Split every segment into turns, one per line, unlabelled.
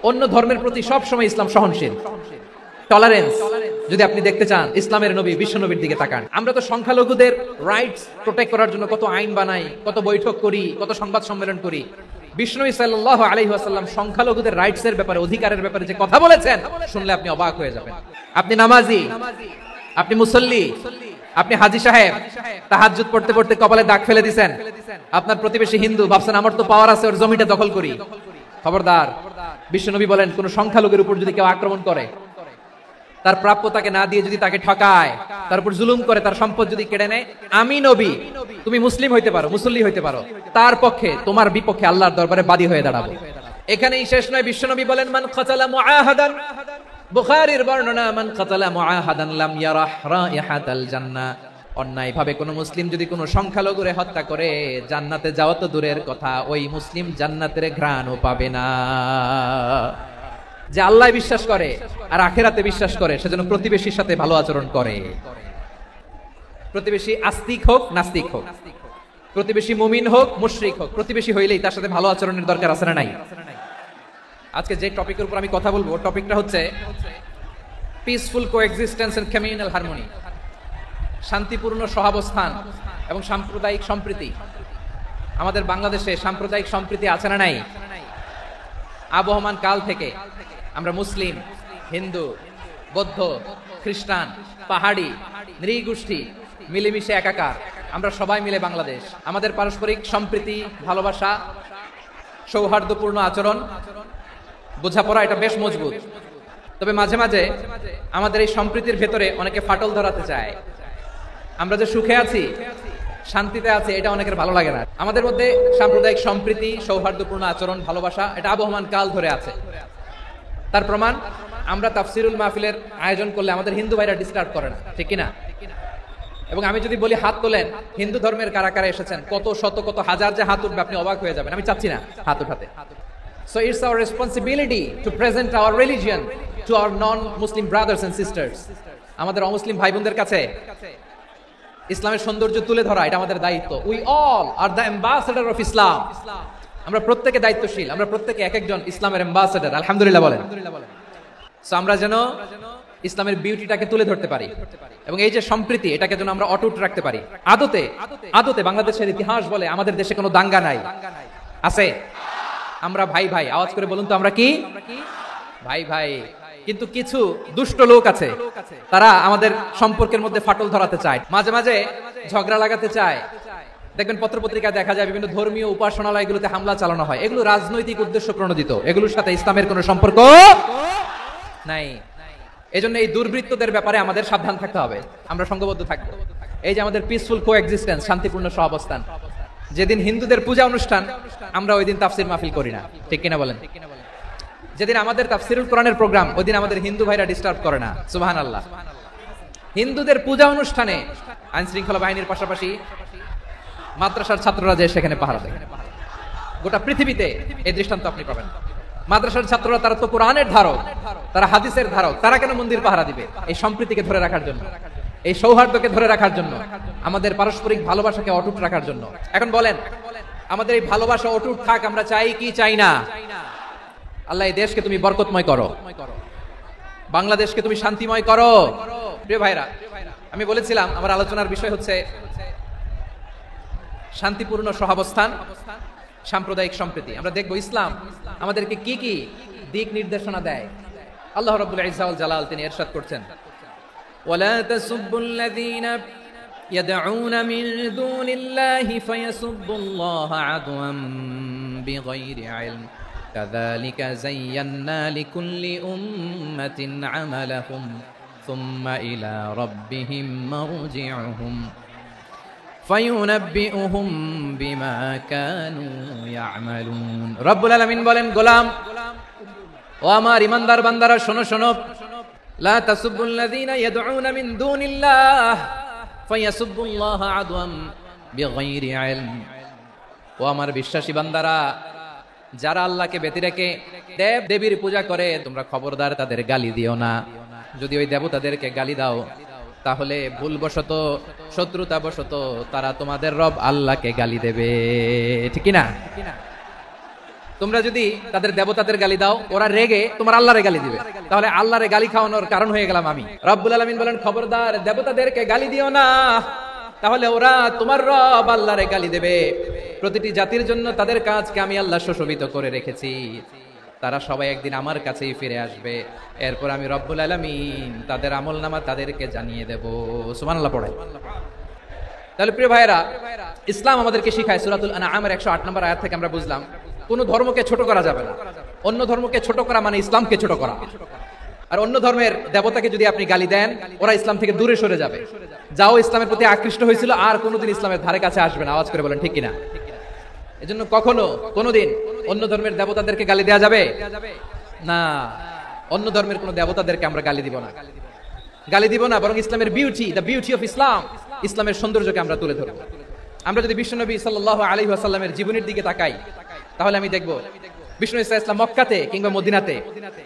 অন্য ধর্মের প্রতি সব সময় ইসলাম সহনশীল, টলারেন্স। যদি আপনি দেখতে চান ইসলামের নবী বিশ্ব নবীর দিকে তাকান। আমরা তো সংখ্যালঘুদের রাইটস প্রোটেক্ট করার জন্য কত আইন বানাই, কত বৈঠক করি, কত সংবাদ সম্মেলন করি। বিশ্বনবী সাল্লাল্লাহু আলাইহি ওয়াসাল্লাম সংখ্যালঘুদের রাইটস এর ব্যাপারে, অধিকারের ব্যাপারে যে কথা বলেছেন, শুনলে আপনি অবাক হয়ে যাবেন। আপনি নামাজি, আপনি মুসল্লি, আপনি হাজী সাহেব, তাহাজ্জুদ পড়তে পড়তে কপালে দাগ ফেলে দিবেন। আপনার প্রতিবেশী হিন্দু, ভাবছেন আমার তো পাওয়ার আছে, ওর জমিটা দখল করি। খবরদার, বিশ্বনবী বলেন কোন সংখ্যালঘুর উপর যদি কেউ আক্রমণ করে, তার প্রাপ্যতাকে না দিয়ে যদি তাকে ঠকায়, তার উপর জুলুম করে, তার সম্পদ যদি কেড়ে নেয়, আমি নবী, তুমি মুসলিম হইতে পারো, মুসল্লি হইতে পারো, তার পক্ষে, তোমার বিপক্ষে আল্লাহর দরবারে বাদী হয়ে দাঁড়াবো। এখানেই শেষ নয়, বিশ্বনবী বলেন মান কাতালা মুআহাদান, বুখারীর বর্ণনা, মান কাতালা মুআহাদান লাম ইয়ারাহ রাইহাতাল জান্নাহ। অন্যায়ভাবে কোন মুসলিম যদি কোন সংখ্যালঘুরে হত্যা করে, জান্নাতে যাওয়া তো দূরের কথা, ওই মুসলিম জান্নাতের ঘ্রাণও পাবে না। যে আল্লাহ বিশ্বাস করে আর আখিরাতে বিশ্বাস করে, সেজন্য প্রতিবেশীর সাথে ভালো আচরণ করে। প্রতিবেশী আস্তিক হোক নাস্তিক হোক, প্রতিবেশী মুমিন হোক মুশরিক হোক, প্রতিবেশী হইলেই তার সাথে ভালো আচরণের দরকার আছে না নাই? আজকে যে টপিকের উপর আমি কথা বলবো, টপিকটা হচ্ছে peaceful coexistence and communal harmony, শান্তিপূর্ণ সহাবস্থান এবং সাম্প্রদায়িক সম্প্রীতি। আমাদের বাংলাদেশে সাম্প্রদায়িক সম্প্রীতি আছে না নাই? আবহমান কাল থেকে আমরা মুসলিম, হিন্দু, বৌদ্ধ, খ্রিস্টান, পাহাড়ি, নৃগোষ্ঠী মিলেমিশে একাকার, আমরা সবাই মিলে বাংলাদেশ। আমাদের পারস্পরিক সম্প্রীতি, ভালোবাসা, সৌহার্দ্যপূর্ণ আচরণ, বোঝাপড়া, এটা বেশ মজবুত। তবে মাঝে মাঝে আমাদের এই সম্প্রীতির ভেতরে অনেকে ফাটল ধরাতে চায়। আমরা যে সুখে আছি, শান্তিতে আছে, এটা অনেকের ভালো লাগে না। আমাদের মধ্যে সাম্প্রদায়িক সম্প্রীতি, সৌহার্দ্যপূর্ণ আচরণ, ভালোবাসা, এটা আবহমান কাল ধরে আছে। তার প্রমাণ, আমরা তাফসিরুল মাহফিলের আয়োজন করলে আমাদের হিন্দু ভাইরা ডিস্টার্ব করে না, ঠিক কিনা? এবং আমি যদি বলি হাত তোলেন, হিন্দু ধর্মের কারা কারা এসেছেন, কত শত কত হাজার যে হাত উঠবে, আপনি অবাক হয়ে যাবেন। আমি চাচ্ছি না হাত উঠাতে। So it's our responsibility to present our religion to our non-Muslim brothers and sisters. আমাদের অমুসলিম ভাই বোনদের কাছে ইসলামের সৌন্দর্য তুলে ধরা, এটা আমাদের দায়িত্ব। We all are the ambassador of Islam. আমরা প্রত্যেকে দায়িত্বশীল, আমরা প্রত্যেকে এক একজন ইসলামের অ্যাম্বাসেডর। আলহামদুলিল্লাহ বলেন। সো আমরা যেন ইসলামের বিউটিটাকে তুলে ধরতে পারি এবং এই যে সম্প্রীতি, এটাকে যেন আমরা অটুট রাখতে পারি। আদতে বাংলাদেশের ইতিহাস বলে আমাদের দেশে কোনো দাঙ্গা নাই, আছে? আমরা ভাই ভাই, আওয়াজ করে বলুন তো, আমরা কি ভাই ভাই? কিন্তু কিছু দুষ্ট লোক আছে, তারা আমাদের সম্পর্কের মধ্যে ফাটল ধরাতে চায়, মাঝে মাঝে ঝগড়া লাগাতে চায়। দেখবেন পত্রপত্রিকায় দেখা যায় বিভিন্ন ধর্মীয় উপাসনালয়গুলোতে হামলা চালানো হয়। এগুলো রাজনৈতিক উদ্দেশ্য প্রণোদিত, এগুলোর সাথে ইসলামের কোনো সম্পর্ক নাই। এজন্য এই দুর্বৃত্তদের ব্যাপারে আমাদের সাবধান থাকতে হবে, আমরা সংঘবদ্ধ থাকবো। এই যে আমাদের পিসফুল কোএক্সিস্টেন্স, শান্তিপূর্ণ সহাবস্থান। যেদিন হিন্দুদের পূজা অনুষ্ঠান, আমরা ওই দিন তাফসির মাহফিল করি না, ঠিক কিনা বলেন? যেদিন আমাদের তাফসিরুল কোরআনের প্রোগ্রাম, ওই দিন আমাদের হিন্দু ভাইরা ডিস্টার্ব করে না। সুবহানাল্লাহ। হিন্দুদের পূজা অনুষ্ঠানে আইন শৃঙ্খলা বাহিনীর পাশাপাশি মাদ্রাসার ছাত্ররা যে সেখানে পাহারা দেয়। গোটা পৃথিবীতে এই দৃষ্টান্ত আপনি পাবেন। মাদ্রাসার ছাত্ররা, তারা তো কোরআনের ধারক, তারা হাদিসের ধারক, তারা কেন মন্দির পাহারা দিবে? এই সম্প্রীতিকে ধরে রাখার জন্য, এই সৌহার্দ্যকে ধরে রাখার জন্য, আমাদের পারস্পরিক ভালোবাসাকে অটুট রাখার জন্য। এখন বলেন, আমাদের এই ভালোবাসা অটুট থাক, আমরা চাই কি চাই না? আল্লাহ এই দেশকে তুমি বরকতময় করো, বাংলাদেশকে তুমি শান্তিময় করো। প্রিয় ভাইরা, আমি বলেছিলাম আমার আলোচনার বিষয় হচ্ছে শান্তিপূর্ণ সহাবস্থান, সাম্প্রদায়িক সম্প্রীতি। আমরা দেখব ইসলাম আমাদেরকে কি কি দিক নির্দেশনা দেয়। আল্লাহ রাব্বুল ইজ্জা ওয়াল জালাল তিনি ইরশাদ করছেন, ওয়ালা তাসুবুল্লাযীনা ইয়াদউনা মিন দুনিল্লাহি ফায়াসুবুল্লাহা আদওয়াম বিগাইরি ইলম কাযালিকা যায়্যান্না লিকুল্লি উম্মাতিন আমালাহুম সুম্মা ইলা রাব্বিহিম মারজিউহুম ফায়ুনাব্বিউহুম বিমা কানু ইয়ামালুন। রব্বুল আলামিন বলেন, গোলাম ও আমার ইমানদার বান্দারা, শোনো শোনো, লা তাসুবুল্লাযীনা ইয়াদউনা মিন দুনিল্লাহ ফায়াসুবুল্লাহা আদওয়াম বিগাইরি ইলম। ও আমার বিশ্বাসী বান্দারা, যারা আল্লাহকে ব্যতি রেখে দেব দেবীর পূজা করে, তোমরা খবরদার তাদের গালি দিও না। যদি ওই দেবতাদেরকে গালি দাও, তাহলে ভুলবশত, শত্রুতাবশত তারা তোমাদের রব আল্লাহকে গালি দেবে, ঠিক না? তোমরা যদি তাদের দেবতাদের গালি দাও, ওরা রেগে তোমার আল্লাহরে গালি দিবে, তাহলে আল্লাহরে গালি খাওয়ানোর কারণ হয়ে গেলাম আমি। রব্বুল আলামিন বলেন, খবরদার দেবতাদেরকে গালি দিও না, তাহলে ওরা তোমার রব আল্লাহরে গালি দেবে। প্রতিটি জাতির জন্য তাদের কাজকে আমি আল্লাহ সুশোভিত করে রেখেছি, তারা সবাই একদিন আমার কাছেই ফিরে আসবে, এরপর আমি রব্বুল আলামিন তাদের আমলনামা তাদেরকে জানিয়ে দেব। সুবহানাল্লাহ পড়ে। তাহলে প্রিয় ভাইরা, ইসলাম আমাদেরকে শিখায়, সূরাতুল আনআমের 108 নম্বর আয়াত থেকে আমরা বুঝলাম কোন ধর্মকে ছোট করা যাবে না। অন্য ধর্মকে ছোট করা মানে ইসলামকে ছোট করা। আর অন্য ধর্মের দেবতাকে যদি আপনি গালি দেন, ওরা ইসলাম থেকে দূরে সরে যাবে। যাও ইসলামের প্রতি আকৃষ্ট হয়েছিল আর কোনোদিন ইসলামের ধারে কাছে আসবে না। আওয়াজ করে বলেন ঠিক কিনা? এজন্য কখনো কোনোদিন অন্য ধর্মের দেবতাদেরকে গালি দেওয়া যাবে না। অন্য ধর্মের কোন দেবতাদেরকে আমরা গালি দিব না, গালি দিব না, বরং ইসলামের beauty, the beauty of Islam, ইসলামের সৌন্দর্যকে আমরা তুলে ধরব। আমরা যদি বিশ্বনবী সাল্লাল্লাহু আলাইহি ওয়াসাল্লামের জীবনের দিকে তাকাই, তাহলে আমি দেখব বিষ্ণু ইসা ইসলাম মক্কাতে কিংবা মদিনাতে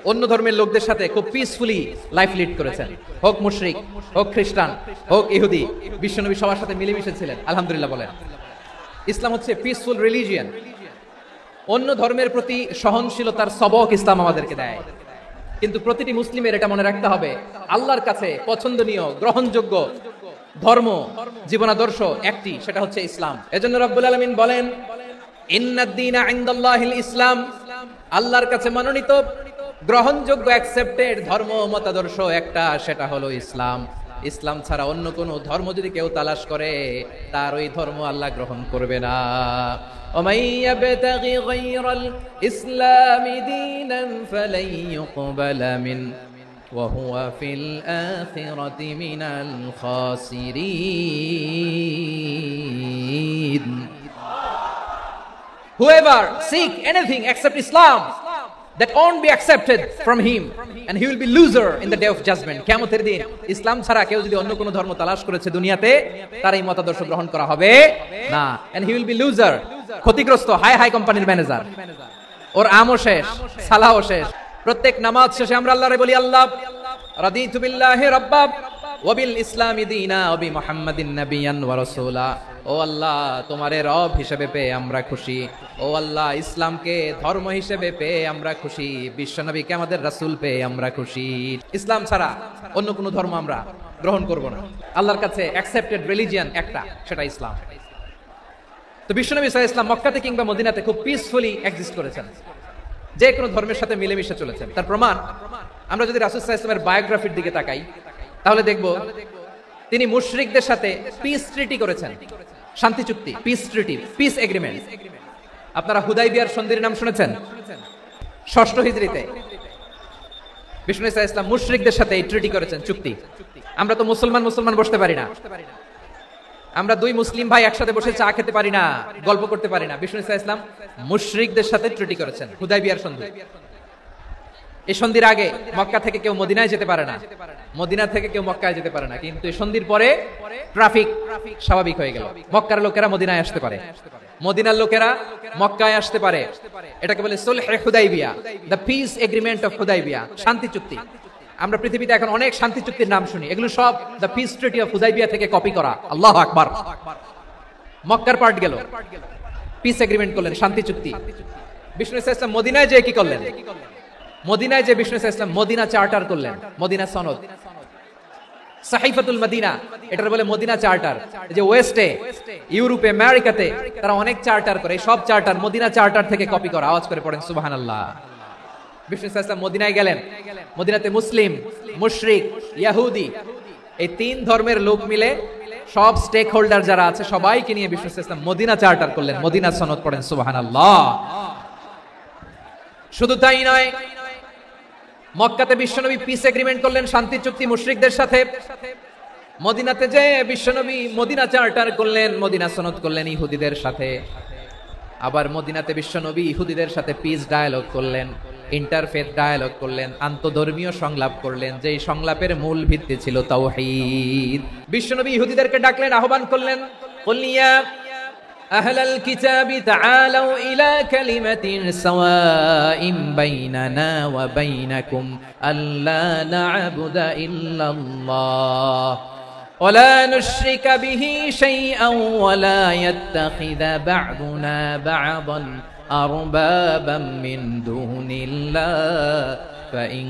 অন্য ধর্মের লোকদের সাথে খুব পিসফুলি লাইফ লিড করেছেন। হোক মুশরিক, হোক খ্রিস্টান, হোক ইহুদি, বিশ্বনবী সবার সাথে মিলেমিশে ছিলেন। আলহামদুলিল্লাহ বলেন। ইসলাম হচ্ছে পিসফুল রিলিজিয়ান। অন্য ধর্মের প্রতি সহনশীলতার সবক ইসলাম আমাদেরকে দেয়। কিন্তু প্রতিটি মুসলিমের এটা মনে রাখতে হবে, আল্লাহর কাছে পছন্দনীয় গ্রহণযোগ্য ধর্ম, জীবনাদর্শ একটি, সেটা হচ্ছে ইসলাম। এজন্য রব্বুল আলামিন বলেন, ইন্নাদ-দীনা ইনদাল্লাহিল ইসলাম, আল্লাহর কাছে মনোনীত গ্রহণযোগ্য অ্যাকসেপ্টেড ধর্ম মতাদর্শ একটা, সেটা হলো ইসলাম। ইসলাম ছাড়া অন্য কোন ধর্ম যদি কেউ তালাশ করে, তার ওই ধর্ম আল্লাহ গ্রহণ করবে না। ওমাই ইয়াবতাগি গায়রাল ইসলামি দীনান ফালাই ইউকবালা মিন ওয়া হুয়া ফিল আখিরাতি মিনাল খাসিরিন। Whoever seek anything except Islam, that won't be accepted from him, and he will be loser in the day of judgment. কিয়ামতের দিন ইসলাম ছাড়া কেউ যদি অন্য কোনো ধর্ম তালাশ করেছে দুনিয়াতে, তার এই মতাদর্শ গ্রহণ করা হবে না, and he will be loser, ক্ষতিগ্রস্ত, হাই কোম্পানির ম্যানেজার। ওর আমও শেষ, সালাহও শেষ। প্রত্যেক নামাজ শেষে আমরা আল্লাহরে বলি, আল্লাহ রাদিতু বিল্লাহি রাব্বা ওয়া বিল ইসলামি দীনা ওয়া বি মুহাম্মাদিন নাবিয়্যান ওয়া রাসূলা। ও আল্লাহ, তোমারে রব হিসেবে পেয়ে আমরা খুশি। ও আল্লাহ, ইসলামকে ধর্ম হিসেবে পেয়ে আমরা খুশি। বিশ্বনবীকে আমাদের রাসূল পেয়ে আমরা খুশি। ইসলাম ছাড়া অন্য কোনো ধর্ম আমরা গ্রহণ করব না। আল্লাহর কাছে অ্যাকসেপ্টেড রিলিজিয়ান একটা, সেটা ইসলাম। তো বিশ্বনবী সাল্লাল্লাহু আলাইহি ওয়াসাল্লাম মক্কাতে কিংবা মদিনাতে খুব পিসফুলি এক্সিস্ট করেছেন, যে কোনো ধর্মের সাথে মিলেমিশে চলেছেন। তার প্রমাণ আমরা যদি রাসূল সাল্লাল্লাহু আলাইহি ওয়াসাল্লামের বায়োগ্রাফির দিকে তাকাই, তাহলে দেখব তিনি মুশরিকদের সাথে পিস ট্রিটি করেছেন, শান্তি চুক্তি, পিস ট্রিটি, পিস এগ্রিমেন্ট। আপনারা হুদাইবিয়ার সন্ধির নাম শুনেছেন? 6ষ্ঠ হিজরিতে বিষ্ণু ইসা ইসলাম মুশরিকদের সাথে এই ট্রিটি করেছেন, চুক্তি। আমরা তো মুসলমান বসতে পারি না, আমরা দুই মুসলিম ভাই একসাথে বসে চা খেতে পারি না, গল্প করতে পারি না। বিষ্ণু ইসা ইসলাম মুশরিকদের সাথে ট্রিটি করেছেন, হুদাইবিয়ার সন্ধি। এই সন্ধির আগে মক্কা থেকে কেউ মদিনায় যেতে পারে না, মদিনা থেকে কেউ মক্কায় যেতে পারে না। কিন্তু এই সন্ধির পরে ট্রাফিক স্বাভাবিক হয়ে গেল। মক্কার লোকেরা মদিনায় আসতে পারে, মদিনার লোকেরা মক্কায় আসতে পারে। এটাকে বলে সুলহে হুদাইবিয়া, the peace agreement of Hudaibiya, শান্তি চুক্তি। আমরা পৃথিবীতে এখন অনেক শান্তি চুক্তির নাম শুনি, এগুলো সব the piece treaty of Hudaibiya থেকে কপি করা। আল্লাহু আকবার। মক্কার পার্ট গেল, পিস এগ্রিমেন্ট করলেন, শান্তি চুক্তি। বিষ্ণু ইসলাম মদিনায় যে কি করলেন? মদিনায় যে বিষ্ণু ইসলাম মদিনা চার্টার করলেন, মদিনা সনদ, সাহিফাতুল মদিনা, এটার বলে মদিনা চার্টার। যে ওয়েস্টে, ইউরোপে, আমেরিকাতে তারা অনেক চার্টার করে, সব চার্টার মদিনা চার্টার থেকে কপি করা। আওয়াজ করে পড়েন সুবহানাল্লাহ। বিষ্ণু ইসলাম মদিনায় গেলেন, মদিনাতে মুসলিম, মুশরিক, ইহুদি, এই তিন ধর্মের লোক মিলে সব স্টেক হোল্ডার যারা আছে সবাইকে নিয়ে বিষ্ণু ইসলাম মদিনা চার্টার করলেন, মদিনা সনদ। পড়েন সুবহানাল্লাহ। শুধু তাই নয়, মক্কাতে বিশ্বনবী পিস এগ্রিমেন্ট করলেন, শান্তি চুক্তি মুশরিকদের সাথে। মদিনাতে যে বিশ্বনবী মদিনা চার্টার করলেন, মদিনা সনদ করলেন ইহুদিদের সাথে। আবার মদিনাতে বিশ্বনবী ইহুদিদের সাথে পিস ডায়ালগ করলেন, ইন্টারফেথ ডায়ালগ করলেন, আন্তধর্মীয় সংলাপ করলেন, যেই সংলাপের মূল ভিত্তি ছিল তাওহীদ। বিশ্বনবী ইহুদিদেরকে ডাকলেন, আহ্বান করলেন, কুল ইয়া আহলাল কিতাবি তাআলাউ ইলা কালিমাতিন সাওয়াইন বাইনানা ওয়া বাইনাকুম আল্লা না'বুদা ইল্লাল্লাহ ওয়া লা নুশরিকা বিহি শাইআন ওয়া লা ইয়াত্তাখিযা বা'দুনা বা'দান أربابا من دون الله فإن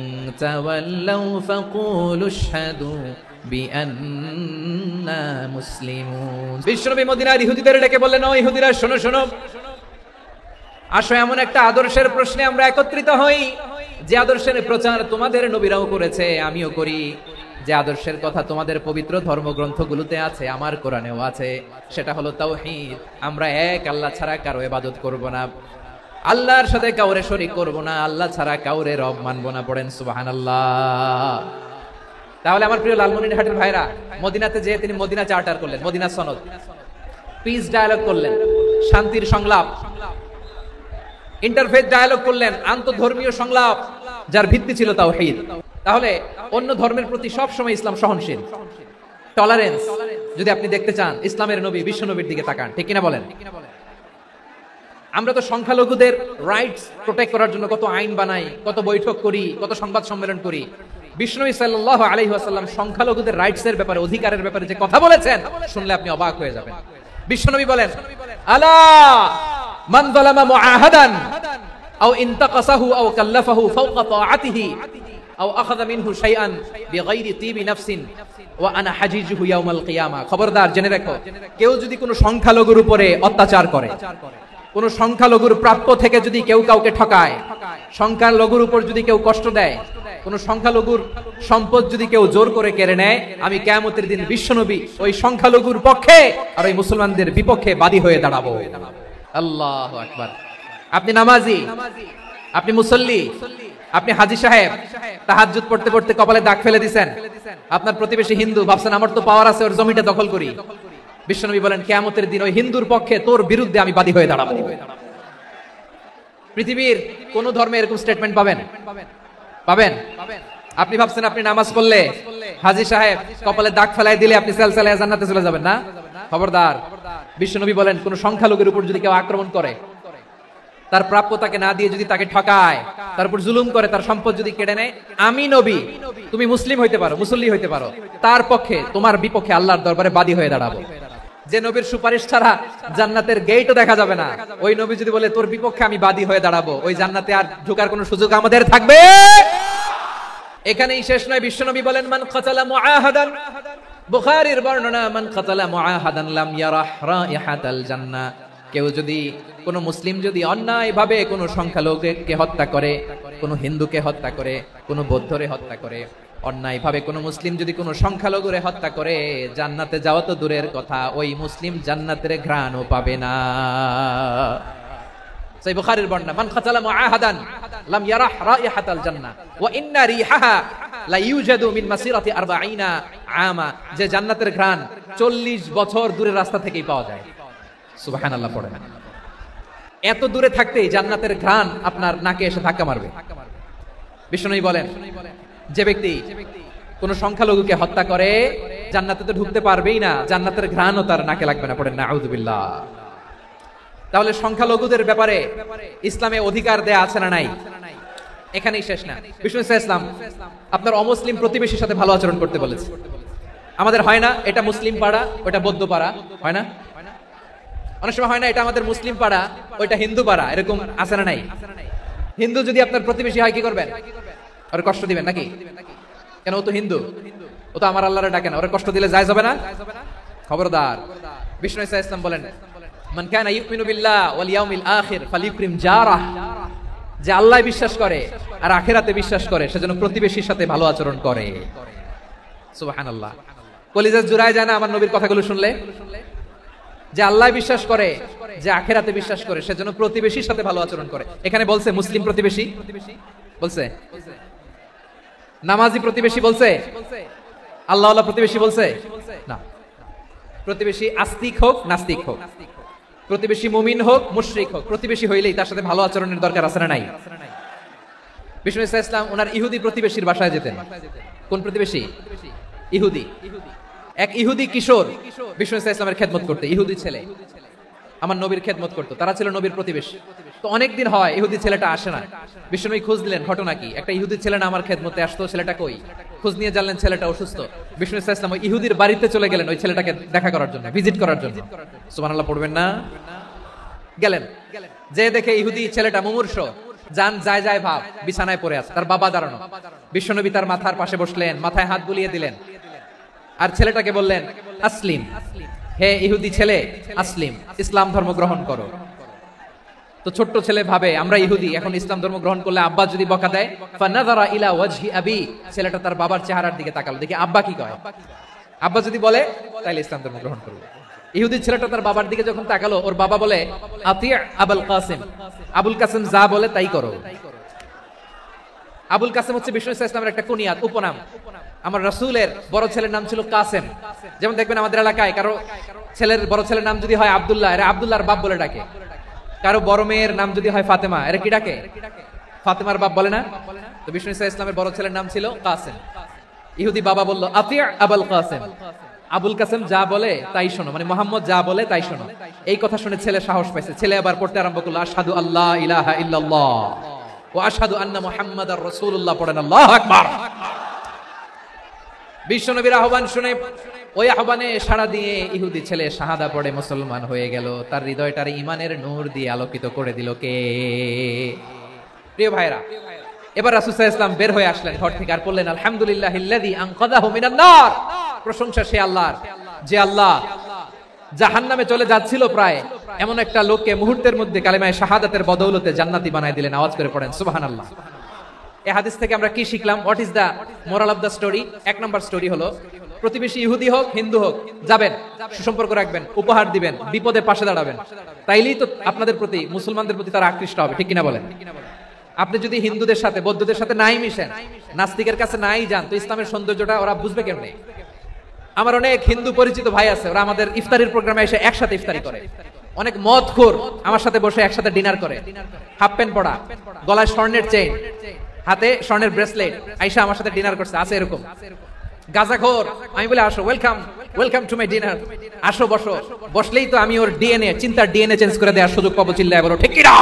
تولوا فقولوا اشهدوا বিআন্না মুসলিমুন। বিশ্বনবী মদিনার ইহুদিদের ডেকে বললেন, ও ইহুদিরা শোনো শোনো, আসো এমন একটা আদর্শের প্রশ্নে আমরা একত্রিত হই যে আদর্শের প্রচার তোমাদের নবীরাও করেছে, আমিও করি, যে আদর্শের কথা তোমাদের পবিত্র ধর্মগ্রন্থগুলোতে আছে, আমার কোরআনেও আছে, সেটা হলো তাওহীদ। আমরা এক আল্লাহ ছাড়া কারো ইবাদত করব না, আল্লাহর সাথে কাউরে শরীক করব না, আল্লাহ ছাড়া কাউরে রব মানব না। পড়েন সুবহানাল্লাহ। তাহলে আমার প্রিয় লালমনিরহাটের ভাইরা, মদিনাতে যেয়ে তিনি মদিনা চার্টার করলেন, মদিনা সনদ, পিস ডায়ালগ করলেন, শান্তির সংলাপ, ইন্টারফেথ ডায়ালগ করলেন, আন্তঃধর্মীয় সংলাপ যার ভিত্তি ছিল তাওহীদ। তাহলে অন্য ধর্মের প্রতি সব সময় ইসলাম সহনশীল, টলারেন্স। যদি আপনি দেখতে চান ইসলামের নবী বিশ্ব নবীর দিকে তাকান, ঠিক কিনা বলেন? আমরা তো সংখ্যালঘুদের রাইটস প্রোটেক্ট করার জন্য কত আইন বানাই, কত বৈঠক করি, কত সংবাদ সম্মেলন করি। বিশ্বনবী সাল্লাল্লাহু আলাইহি ওয়াসাল্লাম সংখ্যালঘুদের রাইটস এর ব্যাপারে, অধিকারের ব্যাপারে যে কথা বলেছেন, শুনলে আপনি অবাক হয়ে যাবেন। বিশ্বনবী বলেন, আলা মান যালামা মুআহাদান আও ইনতাকাসাহু আও কাল্লাফাহু ফাওকা তাআতিহি আও আখাযা মিনহু শাইআন বিগাইরি তিবি নাফসিন ওয়া আনা হাজিজুহু ইয়াউমাল কিয়ামা। খবরদার, জেনে রাখো, কেউ যদি কোনো সংখ্যালঘুর উপরে অত্যাচার করে, কোন সংখ্যালঘুর প্রাপ্য থেকে যদি কেউ কাউকে ঠকায়, সংখ্যালঘুর উপর যদি কেউ কষ্ট দেয়, কোন সংখ্যালঘুর সম্পদ যদি কেউ জোর করে কেড়ে নেয়, আমি কিয়ামতের দিন বিশ্বনবী ওই সংখ্যালঘুর পক্ষে আর ওই মুসলমানদের বিপক্ষে বাদী হয়ে দাঁড়াবো। আল্লাহু আকবার। আপনি নামাজি, আপনি মুসল্লি, আপনি হাজী সাহেব, তাহাজ্জুদ পড়তে পড়তে কপালে দাগ ফেলে দিবেন, আপনার প্রতিবেশী হিন্দু, ভাবছেন আমার তো পাওয়ার আছে, ওর জমিটা দখল করি। বিশ্বনবী বলেন, কিয়ামতের দিন ওই হিন্দুর পক্ষে তোর বিরুদ্ধে আমি বাদী হয়ে দাঁড়াবো। পৃথিবীর কোন ধর্মে এরকম স্টেটমেন্ট পাবেন? পাবেন? আপনি ভাবছেন আপনি নামাজ পড়লে হাজী সাহেব কপালে দাগ ফেলাই দিলে আপনি সেলসেলায় জান্নাতে চলে যাবেন না? খবরদার। বিশ্বনবী বলেন, কোন সংখ্যালঘুর উপর যদি কেউ আক্রমণ করে, তার প্রাপ্য তাকে না দিয়ে যদি তাকে ঠকায়, তার উপর জুলুম করে, তার সম্পদ যদি কেড়ে নেয়, আমি নবী, তুমি মুসলিম হইতে পারো, মুসল্লি হইতে পারো, তার পক্ষে, তোমার বিপক্ষে আল্লাহর দরবারে বাদী হয়ে দাঁড়াবো। যে নবীর সুপারিশ ছাড়া জান্নাতের গেটও দেখা যাবে না, ওই নবী যদি বলে তোর বিপক্ষে আমি বাদী হয়ে দাঁড়াবো, ওই জান্নাতে আর ঢোকার কোনো সুযোগ আমাদের থাকবে? এখানেই শেষ নয়, বিশ্বনবী বলেন, মান কাতালা মুআহাদান, বুখারীর বর্ণনা, মান কাতালা মুআহাদান লাম ইয়ারাহ রাইহাতাল জান্নাহ। কেউ যদি, কোন মুসলিম যদি অন্যায়ভাবে কোন সংখ্যালঘুকে হত্যা করে, কোন হিন্দুকে হত্যা করে, কোন বৌদ্ধরে হত্যা করে, অন্যায়ভাবে কোন মুসলিম যদি কোন সংখ্যালঘুরে হত্যা করে, জান্নাতে যাওয়া তো দূরের কথা, ওই মুসলিম জান্নাতের ঘ্রাণও পাবে না। সেই বুখারীর বর্ণনা, মান কাতালা মুআহাদান লাম ইয়ারাহ রাইহাতাল জান্নাহ ওয়া ইন্না রিহাহা লা ইউজাদু মিন মাসিরাতি 40 আমা। যে জান্নাতের ঘ্রাণ 40 বছর দূরের রাস্তা থেকেই পাওয়া যায়। সুবহানাল্লাহ পড়েন। এত দূরে থাকতেই জান্নাতের ঘ্রাণ আপনার নাকে এসে ধাক্কা মারবে। বিশ্বনবী বলেন, যে ব্যক্তি কোন সংখ্যালঘুকে হত্যা করে, জান্নাতে তো ঢুকতে পারবেই না, জান্নাতের ঘ্রাণও তার নাকে লাগবে না। পড়েন নাউযুবিল্লাহ। তাহলে সংখ্যালঘুদের ব্যাপারে ইসলামে অধিকার দেয়া আছে না নাই? এখানেই শেষ না। বিশ্বনবী সাল্লাল্লাহু আলাইহি ওয়াসাল্লাম আপনার অমুসলিম প্রতিবেশীর সাথে ভালো আচরণ করতে বলেছে। আমাদের হয় না, এটা মুসলিম পাড়া, ওটা বৌদ্ধ পাড়া, হয় না? অনেক সময় হয় না, এটা আমাদের মুসলিম পাড়া, ওইটা হিন্দু পাড়া, এরকম আছে না নাই? হিন্দু যদি আপনার প্রতিবেশী হয়, কি করবেন? ওরে কষ্ট দিবেন নাকি? কেন? ও তো হিন্দু, ও তো আমার আল্লাহরে ডাকে না, ওরে কষ্ট দিলে জায়েজ হবে না? খবরদার। বিষ্ণু ইসা ইসলাম বলেন, মান কানা ইউমিনু বিল্লাহ ওয়াল ইয়াউমিল আখির ফালিউকরিম জারাহ। যে আল্লাহ বিশ্বাস করে আর আখিরাতে বিশ্বাস করে, সেজন্য প্রতিবেশীর সাথে ভালো আচরণ করে। সুবহানাল্লাহ। কলিজা জুড়ায় যায় না আমার নবীর কথাগুলো শুনলে? যে আল্লাহ বিশ্বাস করে, যে আখিরাতে বিশ্বাস করে, সেজন্য প্রতিবেশীর সাথে ভালো আচরণ করে। এখানে বলছে মুসলিম প্রতিবেশী বলছে, নামাজি প্রতিবেশী বলছে, আল্লাহওয়ালা প্রতিবেশী বলছে না। প্রতিবেশী আস্তিক হোক নাস্তিক হোক, প্রতিবেশী মুমিন হোক মুশরিক হোক, প্রতিবেশী হইলেই তার সাথে ভালো আচরণের দরকার আছে না নাই? বিষ্ণু ইসা ইসলাম ওনার ইহুদি প্রতিবেশীর বাসায় যেতেন। কোন প্রতিবেশী? ইহুদি। এক ইহুদি কিশোর বিষ্ণু ইসা ইসলামের খেদমত করতে, ইহুদি ছেলে আমার নবীর খেদমত করতো, তারা ছিল নবীর প্রতিবেশী। তো অনেকদিন হয় ইহুদি ছেলেটা আসে না। বিশ্বনবী খোঁজ দিলেন, ঘটনা কি? একটা ইহুদি ছেলে না আমার খেদমতে আসতো, ছেলেটা কই? খোঁজ নিয়ে জানলেন ছেলেটা অসুস্থ। বিষ্ণু ইসা ইসলাম ওই ইহুদির বাড়িতে চলে গেলেন ওই ছেলেটাকে দেখা করার জন্য, ভিজিট করার জন্য। সুবহানাল্লাহ পড়বেন না? গেলেন, যে দেখে ইহুদি ছেলেটা মুমূর্ষ, যান যায় যায় ভাব, বিছানায় পড়ে আছে, তার বাবা দাঁড়ানো। বিশ্বনবী তার মাথার পাশে বসলেন, মাথায় হাত বুলিয়ে দিলেন, আর ছেলেটাকে বললেন আসলিম, হে ইহুদি ছেলে আসলিম, ইসলাম ধর্ম গ্রহণ করো। তো ছোট্ট ছেলে ভাবে আমরা ইহুদি, এখন ইসলাম ধর্ম গ্রহণ করলে আব্বা যদি বকা দেয়, ফানাযারা ইলা ওয়াজহি আবি, ছেলেটা তার বাবার চেহারার দিকে তাকালো, দেখি আব্বা কি কয়। আব্বা যদি বলে তাহলে ইসলাম ধর্ম গ্রহণ করবে। ইহুদি ছেলেটা তার বাবার দিকে যখন তাকালো, ওর বাবা বলে আতিয়া আবুল কাসিম, আবুল কাসিম যা বলে তাই করো। আবুল কাসিম হচ্ছে বিষ্ণু ইসলামের একটা কুনিয়াত, উপনাম। আমার রাসূলের বড় ছেলের নাম ছিল কাসেম। যেমন দেখবেন আমাদের এলাকায় কারো বড় ছেলের নাম যদি হয় আব্দুল্লাহ, এরা আব্দুল্লাহর বাপ বলে ডাকে। কারো বড় মেয়ের নাম যদি হয় ফাতেমা, এরা কি ডাকে? ফাতেমার বাপ বলে না? তো বিষ্ণু ইসলামের বড় ছেলের নাম ছিল কাসেম। ইহুদি বাবা বলল আতিয়া আবুল কাসেম, আবুল কাসেম যা বলে তাই শোনো, মানে মোহাম্মদ যা বলে তাই শোনো। এই কথা শুনে ছেলে সাহস পাইছে, ছেলে আবার পড়তে আরম্ভ করলো আশহাদু আল্লা ইলাহা ইল্লাল্লাহ ওয়া আশহাদু আন্না মুহাম্মাদার রাসূলুল্লাহ, পড়েন আল্লাহু আকবার। বিশ্বনবীর আহ্বান শুনে ওই আহ্বানে সাড়া দিয়ে ইহুদি ছেলে শাহাদা পড়ে মুসলমান হয়ে গেল। তার হৃদয়টার ঈমানের নূর দিয়ে আলোকিত করে দিল কে? প্রিয় ভাইরা, এবার রাসূল সাল্লাল্লাহু আলাইহি ওয়াসাল্লাম বের হয়ে আসলেন ঘর থেকে, আর বললেন আলহামদুলিল্লাহিল্লাযী আনকাযাহু মিনান নার, প্রশংসা সে আল্লাহর যে আল্লাহ জাহান্নামে চলে যাচ্ছিল প্রায় এমন একটা লোককে মুহূর্তের মধ্যে কালেমায়ে শাহাদাতের বদৌলতে জান্নাতি বানায় দিলেন। আওয়াজ করে পড়েন সুবহানাল্লাহ। এই হাদিস থেকে আমরা কি শিখলাম? What is the moral of the story? এক নম্বর স্টোরি হলো, প্রতিবেশী ইহুদি হোক হিন্দু হোক, যাবেন, সুসম্পর্ক রাখবেন, উপহার দিবেন, বিপদে পাশে দাঁড়াবেন, তাইলেই তো আপনাদের প্রতি, মুসলমানদের প্রতি তারা আকৃষ্ট হবে, ঠিক কিনা বলেন? আপনি যদি হিন্দুদের সাথে বৌদ্ধদের সাথে নাই মিশেন, নাস্তিকের কাছে নাই যান, তো ইসলামের সৌন্দর্যটা ওরা বুঝবে কেমনে? আমার অনেক হিন্দু পরিচিত ভাই আছে, ওরা আমাদের ইফতারির প্রোগ্রামে এসে একসাথে ইফতারি করে। অনেক মদখোর আমার সাথে বসে একসাথে ডিনার করে, হাফ প্যান্ট পরা, গলায় স্বর্ণের চেইন, হাতে স্বর্ণের ব্রেসলেট, আইসা আমার সাথে ডিনার করছে, আছে এরকম। গাঁজাখোর, আমি বলে আসো, welcome welcome to my dinner, আসো বসো। বসলেই তো আমি ওর ডিএনএ, চিন্তার ডিএনএ চেঞ্জ করে দেওয়ার সুযোগ পাবো, চিল্লায় বলো ঠিক কিনা?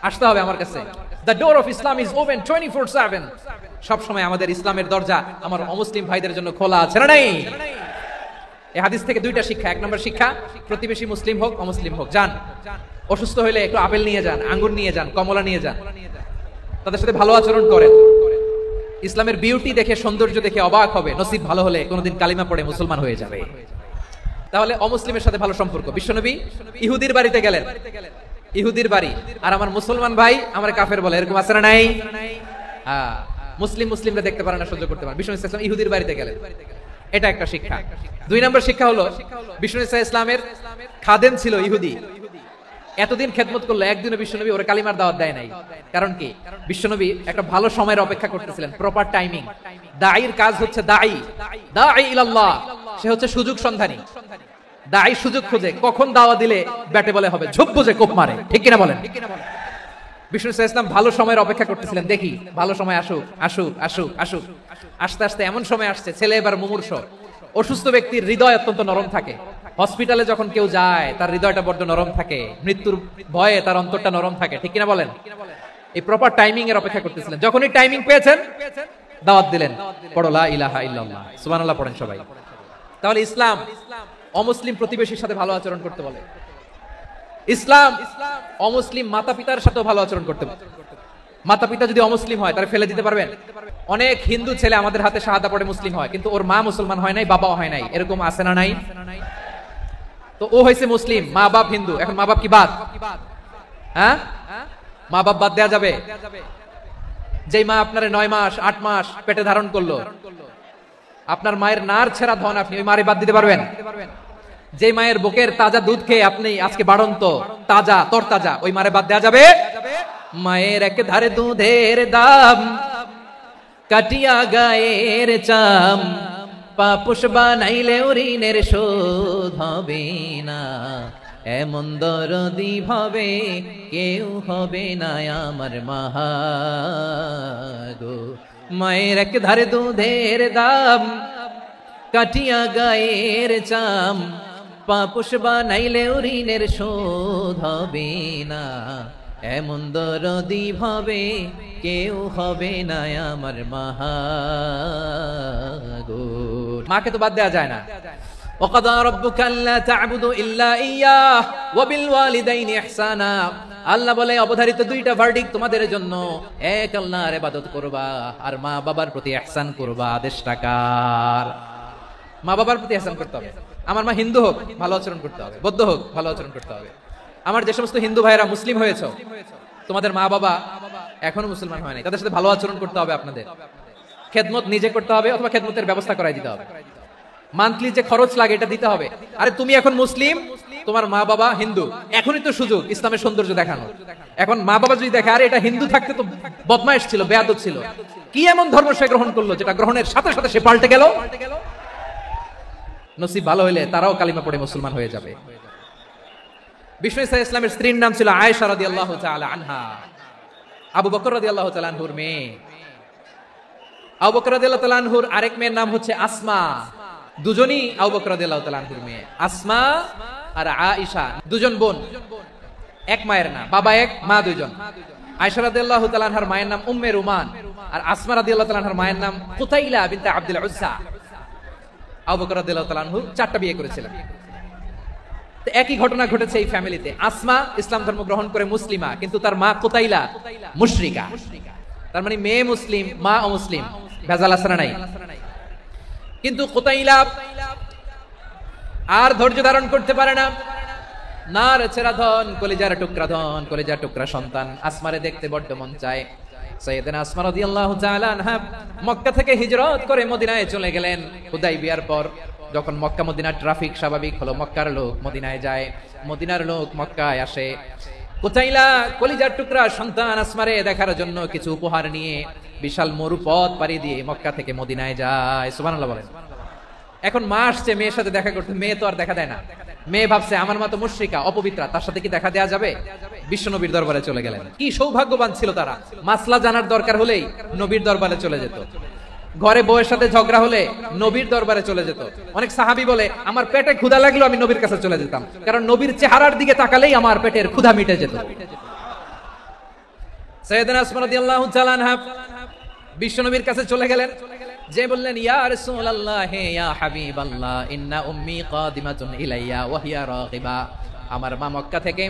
আসতে হবে আমার কাছে। The door of Islam is open 24/7। সব সময় আমাদের ইসলামের দরজা আমার অমুসলিম ভাইদের জন্য খোলা আছে না নাই? এই হাদিস থেকে দুইটা শিক্ষা। এক নম্বর শিক্ষা, প্রতিবেশী মুসলিম হোক অমুসলিম হোক, যান, অসুস্থ হইলে একটু আপেল নিয়ে যান, আঙ্গুর নিয়ে যান, কমলা নিয়ে যান, তাদের সাথে ভালো আচরণ করেন। ইসলামের বিউটি দেখে, সৌন্দর্য দেখে অবাক হবে, নসিব ভালো হলে কোনোদিন কালিমা পড়ে মুসলমান হয়ে যাবে। তাহলে অমুসলিমের সাথে ভালো সম্পর্ক। বিশ্বনবী ইহুদির বাড়িতে গেলেন, ইহুদির বাড়ি, আর আমার মুসলমান ভাই আমার কাফের বলে, এরকম আছে না নাই? হ্যাঁ, মুসলিম মুসলিমরা দেখতে পারে না, সহ্য করতে পারে। বিষ্ণু ইসলাম ইহুদির বাড়িতে গেলেন, এটা একটা শিক্ষা। দুই নম্বর শিক্ষা হলো, বিষ্ণু ইসলামের খাদেম ছিল ইহুদি, এতদিন খেদমত করলো, একদিনও বিশ্বনবী ওরা কালিমার দাওয়াত দেয় নাই। কারণ কি? বিশ্বনবী একটা ভালো সময়ের অপেক্ষা করতেছিলেন, প্রপার টাইমিং। দাঈর কাজ হচ্ছে দাঈ ইলাল্লাহ, সে হচ্ছে সুযোগ সন্ধানী। দাঈ সুযোগ খোঁজে, কখন দাওয়া দিলে ব্যাটে বলে হবে, ঝোপ বুঝে কোপ মারে, ঠিক কিনা বলেন? বিষ্ণু ইসলাম ভালো সময়ের অপেক্ষা করতেছিলেন, দেখি ভালো সময় আসুক আসুক আসুক আসুক। আস্তে আস্তে এমন সময় আসছে, ছেলে এবার মুমূর্ষ। অসুস্থ ব্যক্তির হৃদয় অত্যন্ত নরম থাকে, হসপিটালে যখন কেউ যায় তার হৃদয়টা বড্ড নরম থাকে, মৃত্যুর ভয়ে তার অন্তরটা নরম থাকে, ঠিক কিনা বলেন? এই প্রপার টাইমিং এর অপেক্ষা করতেছিলেন, যখনই টাইমিং পেয়েছেন দাওয়াত দিলেন, পড়ো লা ইলাহা ইল্লাল্লাহ, সুবহানাল্লাহ পড়েন সবাই। তাহলে ইসলাম অমুসলিম প্রতিবেশীর সাথে ভালো আচরণ করতে বলে। ইসলাম অমুসলিম মাতা পিতার সাথে ভালো আচরণ করতে বলে। মাতা পিতা যদি অমুসলিম হয় তাহলে ফেলে দিতে পারবেন? অনেক হিন্দু ছেলে আমাদের হাতে শাহাদা পড়ে মুসলিম হয়, কিন্তু ওর মা মুসলমান হয় নাই, বাবাও হয় নাই, এরকম আছে না নাই? তো ও হয়েছে মুসলিম, মা বাপ হিন্দু, এখন মা বাপ কি বাদ? হ্যাঁ, মা বাপ বাদ দেয়া যাবে? যেই মা আপনার 9 মাস 8 মাস পেটে ধারণ করলো, আপনার মায়ের নার ছেঁড়া ধন, আপনি ওই মারে বাদ দিতে পারবেন? যে মায়ের বুকের তাজা দুধ খেয়ে আপনি আজকে বাড়ন্ত তাজা তরতাজা, ওই মারে বাদ দেয়া যাবে? মায়ের এক ধারে দুধের দাম, কাটিয়া গায়ের চাম, পাপুষ বানাইলে ঋণের শোধ হবে না, এমন দরদি ভাবে কেউ হবে না আমার মাগো। মায়ের এক ধারে দুধের দাম, কাটিয়া গায়ের চাম, পাপুষ বানাইলে ঋণের শোধ হবে না, এমন দরদি ভাবে কেউ হবে না আমার মাগো। মাকে তো বাদ দেওয়া যায় না। وقضى ربك ألا تعبدوا إلا إياه وبالوالدين إحسانا আল্লাহ বলে অবধারিত দুইটা ভার্ডিক্ট তোমাদের জন্য, এক আল্লাহর ইবাদত করবা আর মা বাবার প্রতি ইহসান করবা। আদেশটা কার? মা বাবার প্রতি ইহসান করতে হবে। আমার মা হিন্দু হোক ভালো আচরণ করতে হবে, বৌদ্ধ হোক ভালো আচরণ করতে হবে। আমার যে সমস্ত হিন্দু ভাইরা মুসলিম হয়েছে, তোমাদের মা বাবা এখনো মুসলমান হয় নাই, তাদের সাথে ভালো আচরণ করতে হবে। আপনাদের খেদমত নিজে করতে হবে অথবা খেদমতের ব্যবস্থা করাই দিতে হবে। মান্থলি যে খরচ লাগে এটা দিতে হবে। আরে তুমি এখন মুসলিম, তোমার মা বাবা হিন্দু, এখনই তো সুযোগ ইসলামের সৌন্দর্য দেখানো। এখন মা বাবা যদি দেখে আরে এটা হিন্দু থাকতে তো বদমাইশ ছিল, বেয়াদব ছিল, কি এমন ধর্ম সে গ্রহণ করলো যেটা গ্রহণের সাথে সাথে সে পাল্টে গেল, নসিব ভালো হইলে তারাও কালিমা পড়ে মুসলমান হয়ে যাবে। বিষ্ণু ইসা ইসলামের স্ত্রীর নাম ছিল আয়েশা রাদিয়াল্লাহু তাআলা আনহা, আবু বকর রাদিয়াল্লাহু তাআলা আনহুর মেয়ে। আবু বকর রাদিয়াল্লাহু তাআলা আনহুর আরেক মেয়ের নাম হচ্ছে আসমা। দুজনই আবু বকর রাদিয়াল্লাহু তাআলা আনহুর মেয়ে। আসমা আর আয়েশা দুজন বোন, এক মায়ের না, বাবা এক মা দুইজন। আয়েশা রাদিয়াল্লাহু তাআলা আনহার মায়ের নাম উম্মে রুমান আর আসমা রাদিয়াল্লাহু তাআলা আনহার মায়ের নাম কুতাইলা বিনতে আব্দুল উজ্জা। আবু বকর রাদিয়াল্লাহু তাআলা আনহু 4টা বিয়ে করেছিলেন। তো একই ঘটনা ঘটেছে এই ফ্যামিলিতে। আসমা ইসলাম ধর্ম গ্রহণ করে মুসলিমা, কিন্তু তার মা কুতাইলা মুশরিকা। তার মানে মেয়ে মুসলিম, মা অমুসলিম, ভেজাল আছে না নাই? কিন্তু কুতাইলা আর ধৈর্য ধারণ করতে পারে না। নার ছেড়া ধন, কলিজার টুকরা ধন, কলিজার টুকরা সন্তান আসমারে দেখতে বড্ড মন চায়। সাইয়েদনা আসমা রাদিয়াল্লাহু তাআলা আনহা মক্কা থেকে হিজরত করে মদিনায় চলে গেলেন। হুদাইবিয়ার পর যখন মক্কা মদিনার ট্রাফিক স্বাভাবিক হলো, মক্কার লোক মদিনায় যায়, মদিনার লোক মক্কায় আসে। কুতাইলা কলিজার টুকরা সন্তান আসমারে দেখার জন্য কিছু উপহার নিয়ে বিশাল মরু পথ পাড়ি দিয়ে মক্কা থেকে মদিনায় যায়। সুবহানাল্লাহ বলেন। এখন মা আসছে মেয়ের সাথে দেখা করতে, মেয়ে তো আর দেখা দেয় না। মেয়ে ভাবছে আমার মা তো মুশরিকা, অপবিত্রা, তার সাথে কি দেখা দেয়া যাবে? বিশ্বনবীর দরবারে চলে গেলেন। কি সৌভাগ্যবান ছিল তারা, মাসলা জানার দরকার হলেই নবীর দরবারে চলে যেত। ঘরে বউয়ের সাথে ঝগড়া হলে নবীর দরবারে চলে যেত। অনেক সাহাবী বলে আমার পেটে ক্ষুধা লাগলো আমি নবীর কাছে চলে যেতাম, কারণ নবীর চেহারার দিকে তাকালেই আমার পেটের ক্ষুধা মিটে যেত। সাইয়েদনা আসমা রাদিয়াল্লাহু তাআলা আনহা বিশ্বনবীর কাছে চলে গেলেন, যে বললেন ইয়া রাসূলুল্লাহ ইয়া হাবিবাল্লাহ ইন্না উম্মি কাদিমাতুন ইলাইয়া ওয়া হিয়া রাগিবা। আমার মা মক্কা থেকে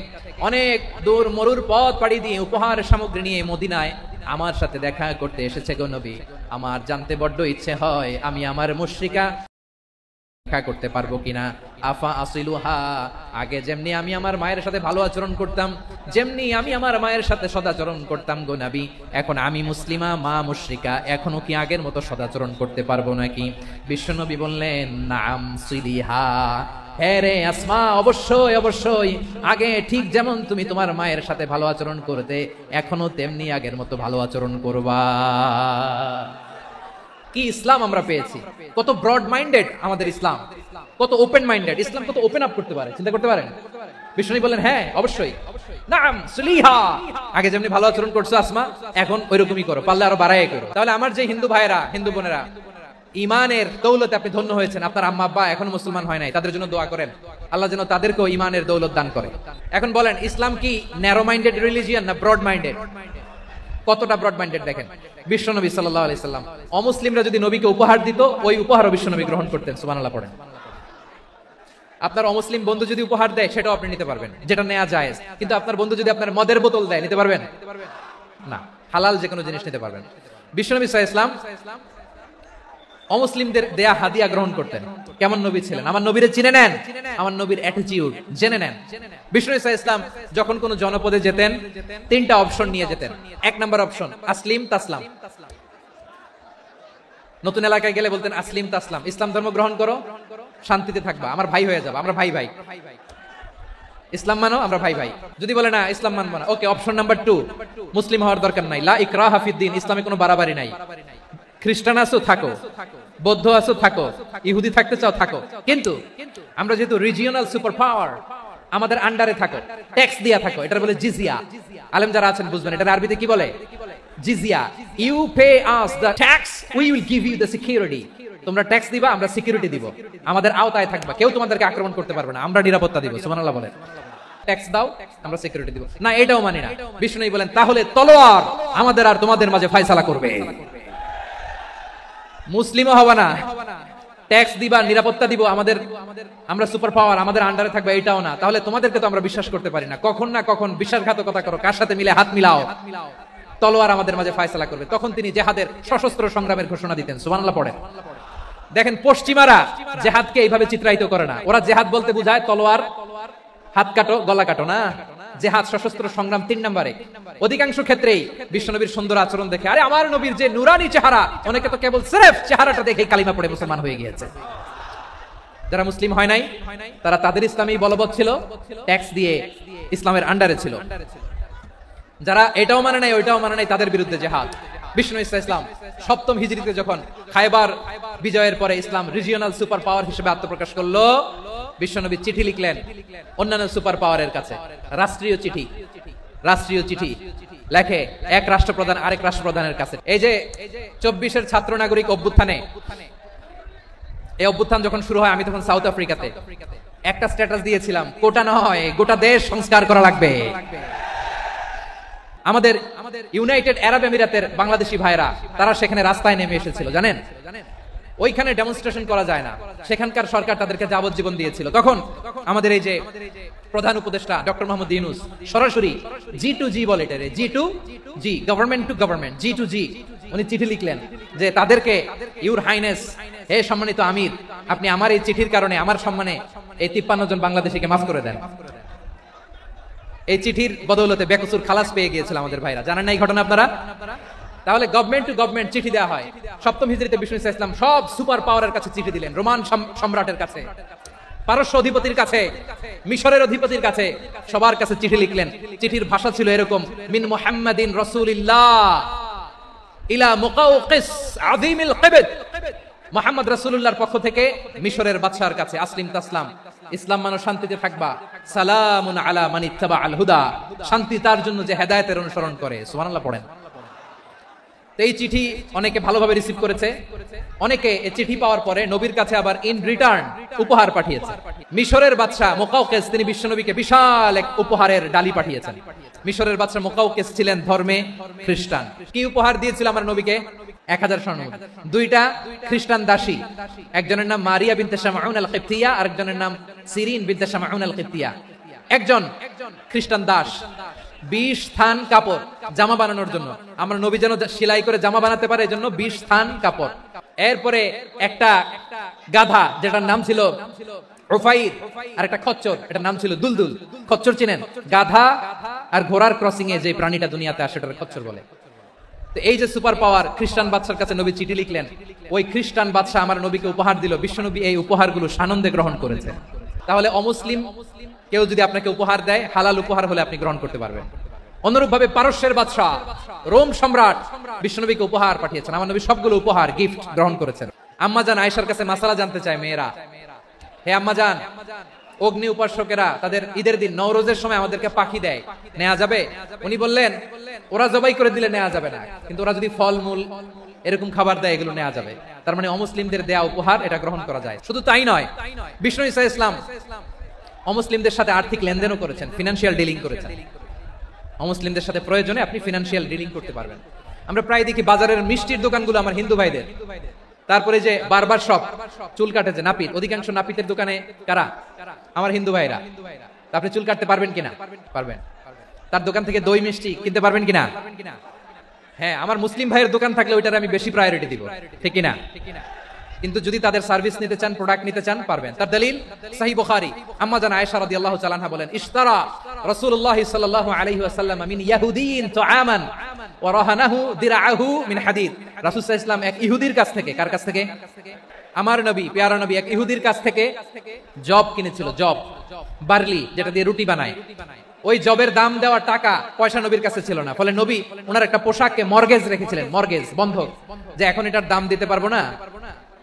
অনেক দূর মরুর পথ পাড়ি দিয়ে উপহার সামগ্রী নিয়ে মদিনায় আমার সাথে দেখা করতে এসেছে গো নবী। আমার জানতে বড্ড ইচ্ছে হয় আমি আমার মুশরিকা দেখা করতে পারবো কিনা। আফা আসিলুহা, আগে যেমনি আমি আমার মায়ের সাথে ভালো আচরণ করতাম, যেমনি আমি আমার মায়ের সাথে সদাচরণ করতাম গো নবী, এখন আমি মুসলিমা, মা মুশরিকা, এখনো কি আগের মতো সদাচরণ করতে পারবো নাকি? বিশ্বনবী বললেন নাম সিলিহা, হ্যাঁ রে আসমা, অবশ্যই অবশ্যই, আগে ঠিক যেমন তুমি তোমার মায়ের সাথে ভালো আচরণ করতে, এখনো তেমনি আগের মতো ভালো আচরণ করবা। কি ইসলাম আমরা পেয়েছি! কত ব্রড মাইন্ডেড আমাদের ইসলাম, কত ওপেন মাইন্ডেড ইসলাম, কত ওপেন আপ করতে পারে, চিন্তা করতে পারেন? বিষ্ণু বলেন হ্যাঁ অবশ্যই, নাম সুলিহা, আগে যেমনি ভালো আচরণ করছো আসমা, এখন ওইরকমই করো, পারলে আরো বাড়াই করো। তাহলে আমার যে হিন্দু ভাইয়েরা, হিন্দু বোনেরা, ইমানের দৌলতে আপনি ধন্য হয়েছেন, আপনার আম্মা আব্বা এখনো মুসলমান হয় নাই, তাদের জন্য দোয়া করেন আল্লাহ যেন তাদেরকেও ইমানের দৌলত দান করে। এখন বলেন ইসলাম কি ন্যারো মাইন্ডেড রিলিজিয়ান না ব্রড মাইন্ডেড? কতটা ব্রড মাইন্ডেড দেখেন। বিশ্বনবী সাল্লাল্লাহু আলাইহি সাল্লাম অমুসলিমরা যদি নবীকে উপহার দিত, ওই উপহারও বিশ্বনবী গ্রহণ করতেন। সুবহানাল্লাহ পড়েন। আপনার অমুসলিম বন্ধু যদি উপহার দেয় সেটাও আপনি নিতে পারবেন, যেটা নেওয়া জায়েজ। কিন্তু আপনার বন্ধু যদি আপনার মদের বোতল দেয়, নিতে পারবেন না? হালাল যে কোনো জিনিস নিতে পারবেন। বিশ্বনবী সাল্লাল্লাহু আলাইহি ওয়াসাল্লাম অমুসলিমদের দেয়া হাদিয়া গ্রহণ করতেন। কেমন নবী ছিলেন? আমার নবীরে চিনে নেন, আমার নবীর অ্যাটিটিউড জেনে নেন। বিষ্ণু ইসলাম যখন কোন জনপদে যেতেন, 3টা অপশন নিয়ে যেতেন। 1 নম্বর অপশন আসলিম তাসলাম। নতুন এলাকায় গেলে বলতেন আসলিম তাসলাম, ইসলাম ধর্ম গ্রহণ করো, শান্তিতে থাকবা, আমার ভাই হয়ে যাবা, আমরা ভাই ভাই, ইসলাম মানো, আমরা ভাই ভাই। যদি বলে না ইসলাম মানবো না, ওকে, অপশন নাম্বার 2, মুসলিম হওয়ার দরকার নাই, লা ইকরাহা ফিদ্দিন, ইসলামে কোনো বাড়াবাড়ি নাই। খ্রিস্টান আছো থাকো, বৌদ্ধ আছো থাকো, ইহুদি থাকতে চাও থাকো, কিন্তু আমরা যেহেতু রিজিওনাল সুপার পাওয়ার, আমাদের আন্ডারে থাকো, ট্যাক্স দিয়া থাকো, এটা বলে জিজিয়া। আলেম যারা আছেন বুঝবেন এটা আরবিতে কি বলে, জিজিয়া। You pay us the tax, we will give you the security. তোমরা ট্যাক্স দিবা, আমরা সিকিউরিটি দিব, আমাদের আওতায় থাকবা, কেউ তোমাদেরকে আক্রমণ করতে পারবে না, আমরা নিরাপত্তা দিব। সুবহানাল্লাহ বলেন। ট্যাক্স দাও, আমরা সিকিউরিটি দিব না, এটাও মানি না। বিষ্ণু বলেন তাহলে তলোয়ার আমাদের আর তোমাদের মাঝে ফয়সালা করবে, মুসলিমও হবে না, ট্যাক্স দিবা, নিরাপত্তা দিব, আমরা সুপার পাওয়ার, আমাদের আন্ডারে থাকবে, এটাও না, তাহলে তোমাদেরকে তো আমরা বিশ্বাস করতে পারি না। কখন না কখন বিশ্বাসঘাতকতা করো, কার সাথে মিলে হাত মিলাও, তলোয়ার আমাদের মাঝে ফায়সালা করবে। তখন তিনি জেহাদের সশস্ত্র সংগ্রামের ঘোষণা দিতেন। সুবহানাল্লাহ পড়েন। দেখেন পশ্চিমারা জেহাদকে এইভাবে চিত্রায়িত করে না। ওরা জেহাদ বলতে বোঝায় তলোয়ার, হাত কাটো, গলা কাটো না। জেহাদ সশস্ত্র সংগ্রাম 3 নম্বরে। অধিকাংশ ক্ষেত্রেই বিশ্বনবীর সুন্দর আচরণ দেখে, আরে আমার নবীর যে নুরানি চেহারা, অনেকে তো কেবল সির্ফ চেহারাটা দেখে কালিমা পড়ে মুসলমান হয়ে গিয়েছে। যারা মুসলিম হয় নাই তারা তাদের ইসলামী বলবৎ ছিল, ট্যাক্স দিয়ে ইসলামের আন্ডারে ছিল। যারা এটাও মানে নাই ওইটাও মানে নাই, তাদের বিরুদ্ধে জেহাদ। বিষ্ণু ইসলাম 7ম হিজরিতে যখন খায়বার বিজয়ের পরে ইসলাম রিজিওনাল সুপার পাওয়ার হিসেবে আত্মপ্রকাশ করলো, বিশ্বনবী চিঠি লিখলেন অন্যান্য সুপার পাওয়ারের কাছে। রাষ্ট্রীয় চিঠি লেখে এক রাষ্ট্রপ্রধান আরেক রাষ্ট্রপ্রধানের কাছে। এই যে 24-এর ছাত্র নাগরিক অভ্যুত্থানে, এই অভ্যুত্থান যখন শুরু হয়, আমি তখন সাউথ আফ্রিকাতে একটা স্ট্যাটাস দিয়েছিলাম, কোটা নয় গোটা দেশ সংস্কার করা লাগবে। আমাদের ইউনাইটেড আরব আমিরাতের বাংলাদেশি ভাইরা তারা সেখানে রাস্তায় নেমে এসেছিল, জানেন? ওইখানে ডেমনস্ট্রেশন করা যায় না, সেখানকার সরকার তাদেরকে যাবজ্জীবন দিয়েছিল। তখন আমাদের এই যে প্রধান উপদেষ্টা ডক্টর মোহাম্মদ ইউনূস সরাসরি G2G বলে, এটারে G2G, government to government, G2G, উনি চিঠি লিখলেন যে তাদেরকে, ইউর হাইনেস, হে সম্মানিত আমির, আপনি আমার এই চিঠির কারণে আমার সম্মানে এই 53 জন বাংলাদেশিকে মাফ করে দেন। এই চিঠির বদৌলতে বেকসুর খালাস পেয়ে গিয়েছিল আমাদের ভাইরা। জানেন না এই ঘটনা আপনারা? তাহলে গভর্নমেন্ট টু গভর্নমেন্ট চিঠি দেওয়া হয়। 7ম হিজরিতে বিষ্ণু ইসলাম সব সুপার পাওয়ারের কাছে চিঠি দিলেন, রোমান সম্রাটের কাছে, পারস্য অধিপতির কাছে, মিশরের অধিপতির কাছে, সবার কাছে চিঠি লিখলেন। চিঠির ভাষা ছিল এরকম, মিন মুহাম্মাদিন রাসূলিল্লাহ ইলা মুকাওকিস আযীমিল কিবত, মুহাম্মদ রাসূলুল্লাহর পক্ষ থেকে মিশরের বাদশার কাছে, আসলিম তাসলাম, ইসলাম মানো শান্তিতে থাকবা, সালামুন আলা মান ইত্তাবা আল হুদা, শান্তি তার জন্য যে হেদায়েতের অনুসরণ করে। সুবহানাল্লাহ পড়েন। তো এই চিঠি অনেকে ভালোভাবে রিসিভ করেছে, অনেকে এই চিঠি পাওয়ার পরে নবীর কাছে আবার ইন রিটার্ন উপহার পাঠিয়েছে। মিশরের বাদশা মুকাওকিস তিনি বিশ্বনবীকে বিশাল এক উপহারের ডালি পাঠিয়েছেন। মিশরের বাদশা মুকাওকিস ছিলেন ধর্মে খ্রিস্টান। কি উপহার দিয়েছিল আমার নবীকে? 1000 স্বর্ণমুদ্রা। 2টা খ্রিস্টান দাসী, একজনের নাম মারিয়া বিনতে শামাউন আল কিবতিয়া, আরেকজনের নাম সিরিন বিনতে শামাউন আল কিবতিয়া। একজন খ্রিস্টান দাস 20 স্থান কাপড় জামা বানানোর জন্য, আমরা নবী যেন সেলাই করে জামা বানাতে পারে এজন্য 20 স্থান কাপড়। এরপরে একটা গাধা যেটার নাম ছিল উফাইর, আর একটা খচ্চর, এটার নাম ছিল দুলদুল। খচ্চর চিনেন? গাধা আর ঘোড়ার ক্রসিং এ যে প্রাণীটা দুনিয়াতে আসে ওটাকে খচ্চর বলে। তো এই যে সুপার পাওয়ার খ্রিস্টান বাদশার কাছে নবী চিঠি লিখলেন, ওই খ্রিস্টান বাদশা আমার নবীকে উপহার দিল। বিশ্বনবী এই উপহারগুলো সানন্দে গ্রহণ করেছে। তাহলে অমুসলিম কেউ যদি আপনাকে উপহার দেয়, হালাল উপহার হলে আপনি গ্রহণ করতে পারবেন। অনুরূপভাবে পারস্যের বাদশা, রোম সম্রাট বিশ্বনবীকে উপহার পাঠিয়েছেন, আমার নবী সবগুলো উপহার গিফট গ্রহণ করেছেন। আম্মা জান আয়েশার কাছে মাসালা জানতে চায় মেয়েরা, হে আম্মা জান, অগ্নি উপাসকেরা তাদের ঈদের দিন নওরোজের সময় আমাদেরকে পাখি দেয়, নেওয়া যাবে? উনি বললেন, ওরা জবাই করে দিলে নেওয়া যাবে না, কিন্তু ওরা যদি ফলমূল এরকম খাবার দেয় এগুলো নেওয়া যাবে। তার মানে অমুসলিমদের দেয়া উপহার এটা গ্রহণ করা যায়। শুধু তাই নয়, বিষ্ণু ঈসা ইসলাম অমুসলিমদের সাথে আর্থিক লেনদেনও করেছেন, ফিনান্সিয়াল ডিলিং করেছেন। অমুসলিমদের সাথে প্রয়োজনে আপনি ফিনান্সিয়াল ডিলিং করতে পারবেন। আমরা প্রায় দেখি বাজারের মিষ্টির দোকানগুলো আমার হিন্দু ভাইদের, তারপরে যে বারবার শপ, চুল কাটে যে নাপিত, অধিকাংশ নাপিতের দোকানে কারা? আমার হিন্দু ভাইরা। আপনি চুল কাটতে পারবেন কিনা? পারবেন। তার দোকান থেকে দই মিষ্টি কিনতে পারবেন কিনা? হ্যাঁ, আমার মুসলিম ভাইয়ের দোকান থাকলে ওইটার আমি বেশি প্রায়োরিটি দিব, ঠিক কিনা? কিন্তু যদি তাদের সার্ভিস নিতে চান, প্রোডাক্ট নিতে চান, পারবেন। তার দলিল সহিহ বুখারী, আম্মা জান আয়েশা রাদিয়াল্লাহু তাআলা আনহা বলেন, ইশতারা রাসূলুল্লাহ সাল্লাল্লাহু আলাইহি ওয়াসাল্লাম মিন ইয়াহুদিয়িন তুআমান ওয়া রাহানাহু দিরআহু মিন হাদিদ। রাসূল সাল্লাল্লাহু আলাইহি ওয়াসাল্লাম এক ইহুদির কাছ থেকে, কার কাছ থেকে? আমার নবী, প্যারা নবী এক ইহুদির কাছ থেকে জব কিনেছিল, জব, বার্লি, যেটা দিয়ে রুটি বানায়। ওই জবের দাম দেওয়া টাকা পয়সা নবীর কাছে ছিল না, ফলে নবী ওনার একটা পোশাককে মর্গেজ রেখেছিলেন, মর্গেজ, বন্ধক, যে এখন এটার দাম দিতে পারবো না,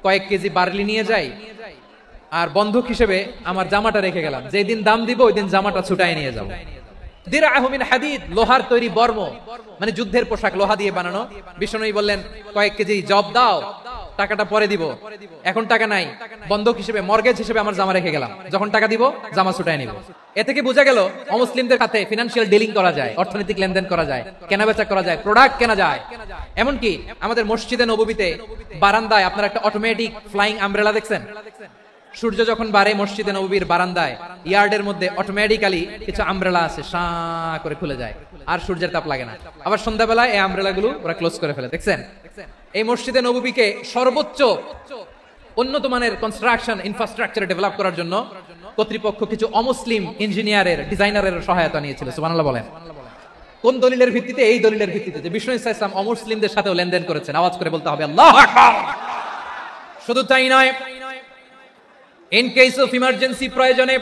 কয়েক কেজি বার্লি নিয়ে যাই আর বন্ধক হিসেবে আমার জামাটা রেখে গেলাম, যেদিন দাম দিব ওই দিন জামাটা ছুটাই নিয়ে যাবো। দিরআহু মিন হাদিদ, লোহার তৈরি বর্ম, মানে যুদ্ধের পোশাক, লোহা দিয়ে বানানো। বিষ্ণু বললেন, কয়েক কেজি জব দাও, টাকাটা পরে দিব, এখন টাকা নাই, বন্ধক হিসেবে, মর্গেজ হিসেবে আমার জামা রেখে গেলাম, যখন টাকা দিব জামা ছুটাই নিব। এ থেকে বোঝা গেল অমুসলিমদের সাথে ফিনান্সিয়াল ডিলিং করা যায়, অর্থনৈতিক লেনদেন করা যায়, কেনাবেচা করা যায়, প্রোডাক্ট কেনা যায়। এমনকি আমাদের মসজিদে নববীতে বারান্দায় আপনারা একটা অটোমেটিক ফ্লাইং আমব্রেলা দেখছেন? সূর্য যখন বাড়ে মসজিদে নববীর বারান্দায় ইয়ার্ডের মধ্যে অটোমেটিক্যালি কিছু আমব্রেলা আছে, সা করে খুলে যায়, আর সূর্যের তাপ লাগে না। আবার সন্ধ্যাবেলায় এই আমব্রেলা গুলো ওরা ক্লোজ করে ফেলে, দেখছেন? এই মসজিদে নববীকে সর্বোচ্চ উন্নত মানের কনস্ট্রাকশন ইনফ্রাস্ট্রাকচার ডেভেলপ করার জন্য কর্তৃপক্ষ কিছু অমুসলিম ইঞ্জিনিয়ারের ডিজাইনারের সহায়তা নিয়েছিল। সুবহানাল্লাহ বলেন। কোন দলিলের ভিত্তিতে? এই দলিলের ভিত্তিতে যে বিষ্ণু ইসা ইসলাম অমুসলিমদের সাথেও লেনদেন করেছেন। আওয়াজ করে বলতে হবে আল্লাহু আকবার। শুধু তাই নয়, ইন কেস অফ ইমার্জেন্সি, প্রয়োজনে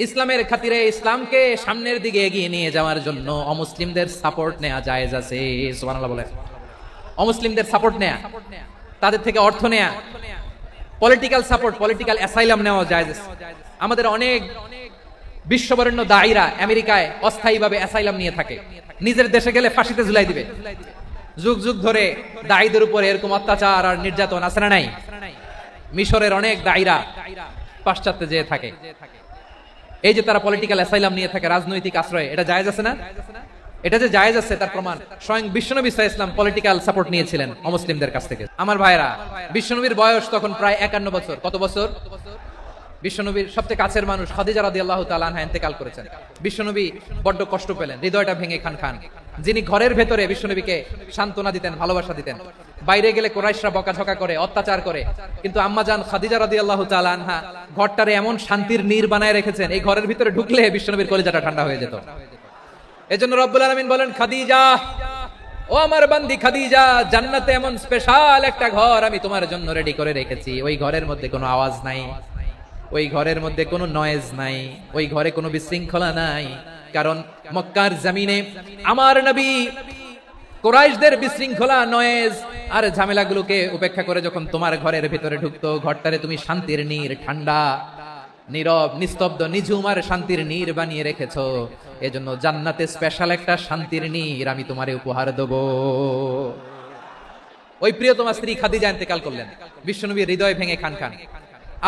ইসলামের খাতিরে ইসলামকে সামনের দিকে এগিয়ে নিয়ে যাওয়ার জন্য অমুসলিমদের সাপোর্ট নেওয়া জায়েজ আছে। সুবহানাল্লাহ বলেন। অমুসলিমদের সাপোর্ট নেয়া, তাদের থেকে অর্থ নেয়া, পলিটিক্যাল সাপোর্ট, পলিটিক্যাল অ্যাসাইলাম নেওয়া জায়েজ আছে। আমাদের অনেক বিশ্ববরেণ্য দায়ীরা আমেরিকায় অস্থায়ীভাবে অ্যাসাইলাম নিয়ে থাকে, নিজের দেশে গেলে ফাঁসিতে ঝুলাই দিবে। যুগ যুগ ধরে দায়ীদের উপর এরকম অত্যাচার আর নির্যাতন আছে না নাই? মিশরের অনেক দায়ীরা পাশ্চাত্যে যেয়ে থাকে, এই যে তারা পলিটিক্যাল অ্যাসাইলাম নিয়ে থাকে, রাজনৈতিক আশ্রয়, এটা জায়েজ আছে না? এটা যে জায়েজ আছে তার প্রমাণ স্বয়ং বিশ্বনবী সাল্লাল্লাহু আলাইহি ওয়াসাল্লাম পলিটিক্যাল সাপোর্ট নিয়েছিলেন অমুসলিমদের কাছ থেকে। আমার ভাইরা, বিশ্বনবীর বয়স তখন প্রায় 51 বছর। কত বছর? বিশ্বনবীর সবচেয়ে কাছের মানুষ খাদিজা রাদিয়াল্লাহু তাআলা আনহা ইন্তেকাল করেছেন। বিশ্বনবী বড্ড কষ্ট পেলেন, হৃদয়টা ভেঙে খান খান। যিনি ঘরের ভেতরে বিশ্বনবীকে সান্ত্বনা দিতেন, ভালোবাসা দিতেন, বাইরে গেলে কুরাইশরা বকাঝকা করে, অত্যাচার করে, কিন্তু আম্মাজান খাদিজা রাদিয়াল্লাহু তাআলা আনহা ঘরটারে এমন শান্তির নীড় বানায় রেখেছেন, এই ঘরের ভিতরে ঢুকলে বিশ্বনবীর কলিজাটা ঠান্ডা হয়ে যেত। এজন্য রব্বুল আলামিন বলেন, খাদিজা, ও আমার বান্দি খাদিজা, জান্নাতে এমন স্পেশাল একটা ঘর আমি তোমার জন্য রেডি করে রেখেছি। ওই ঘরের মধ্যে কোনো আওয়াজ নাই, ওই ঘরের মধ্যে কোনো নয়েজ নাই, ওই ঘরে কোনো বিশৃঙ্খলা নাই। কারণ মক্কার জমিনে আমার নবী কুরাইশদের বিশৃঙ্খলা, নয়েজ আর ঝামেলাগুলোকে উপেক্ষা করে যখন তোমার ঘরের ভিতরে ঢুকতো, ঘরটারে তুমি শান্তির নীড়, ঠান্ডা, নীরব, নিস্তব্ধ, নিঝুম আর শান্তির নীড় বানিয়ে রেখেছো। এজন্য জান্নাতে স্পেশাল একটা শান্তির নীড় আমি তোমারে উপহার দেব। ওই প্রিয়তমা স্ত্রী খাদিজা ইন্তেকাল করলেন, বিশ্বনবীর হৃদয় ভেঙে খান খান।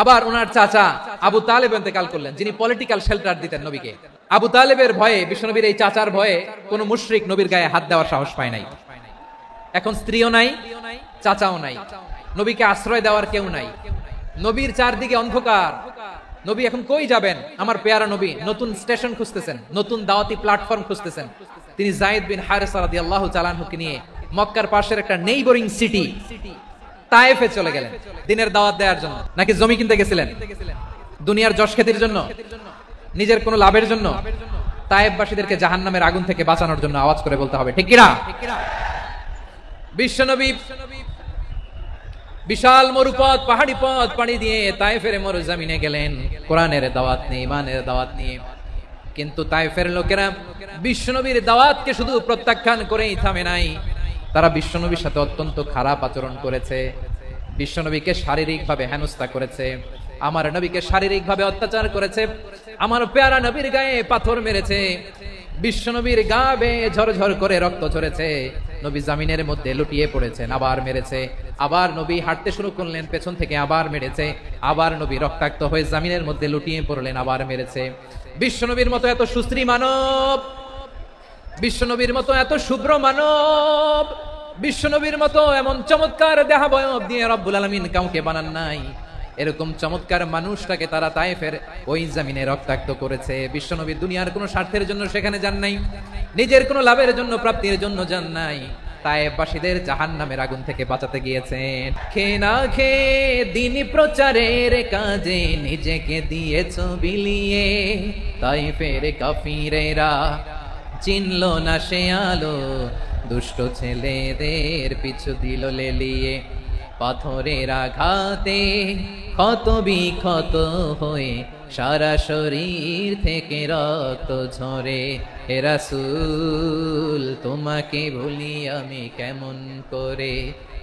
আবার ওনার চাচা আবু তালেব ইন্তেকাল করলেন, যিনি পলিটিক্যাল শেল্টার দিতেন নবীকে। আবু তালেবের ভয়ে, বিশ্বনবীর এই চাচার ভয়ে কোন মুশরিক নবীর গায়ে হাত দেওয়ার সাহস পায় নাই। এখন স্ত্রীও নাই, চাচাও নাই, নবীকে আশ্রয় দেওয়ার কেউ নাই, নবীর চারদিকে অন্ধকার। নবী এখন কই যাবেন? আমার পেয়ারা নবী নতুন স্টেশন খুঁজতেছেন, নতুন দাওয়াতি প্ল্যাটফর্ম খুঁজতেছেন। তিনি যায়েদ বিন হারেসা রাদিয়াল্লাহু তাআলা আনহুকে নিয়ে মক্কার পাশের একটা নেইবরিং সিটি তায়েফে চলে গেলেন দিনের দাওয়াত দেওয়ার জন্য। নাকি জমি কিনতে গেছিলেন? দুনিয়ার যশ খ্যাতির জন্য, নিজের কোনো লাভের জন্য? তায়েফবাসীদেরকে জাহান্নামের আগুন থেকে বাঁচানোর জন্য। আওয়াজ করে বলতে হবে ঠিক কিনা? বিশ্বনবী বিশাল মরুপথ, পাহাড়ি পথ পাড়ি দিয়ে তায়েফের মরুজমিনে গেলেন কোরআনের দাওয়াত নিয়ে, ইমানের দাওয়াত নিয়ে। কিন্তু তায়েফের লোকেরা বিশ্বনবীর দাওয়াতকে শুধু প্রত্যাখ্যান করেই থামে নাই, তারা বিশ্বনবীর সাথে অত্যন্ত খারাপ আচরণ করেছে, বিশ্বনবীকে শারীরিকভাবে হেনস্থা করেছে, আমার নবীকে শারীরিকভাবে অত্যাচার করেছে, আমার পেয়ারা নবীর গায়ে পাথর মেরেছে, বিশ্বনবীর গা বেয়ে ঝরঝর করে রক্ত ঝরেছে, নবী জামিনের মধ্যে লুটিয়ে পড়েছেন, আবার মেরেছে, আবার নবী হাঁটতে শুরু করলেন, পেছন থেকে আবার মেরেছে, আবার নবী রক্তাক্ত হয়ে জামিনের মধ্যে লুটিয়ে পড়লেন, আবার মেরেছে। বিশ্বনবীর মতো এত সুশ্রী মানব, বিশ্বনবীর মতো এত শুভ্র মানব, বিশ্বনবীর মতো এমন চমৎকার দেহাবয়ব দিয়ে রব্বুল আলামিন কাউকে বানান নাই। এরকম চমৎকার মানুষটাকে তারা তায়েফের ওই জমিনে রক্তাক্ত করেছে। বিশ্বনবী দুনিয়ার কোনো স্বার্থের জন্য সেখানে যান নাই, নিজের কোনো লাভের জন্য, প্রাপ্তির জন্য যান নাই, তায়েফবাসীদের জাহান্নামের আগুন থেকে বাঁচাতে গিয়েছেন। খেয়ে না খেয়ে দিন প্রচারের কাজে নিজেকে দিয়েছ বিলিয়ে, তায়েফের কাফিরেরা চিনল না সে আলো, দুষ্ট ছেলেদের পিছু দিল লেলিয়ে, পাথরের আঘাতে ক্ষত বিক্ষত হয়ে সারা শরীর থেকে রক্ত ঝরে। হে রাসূল তোমাকে ভুলি আমি কেমন করে,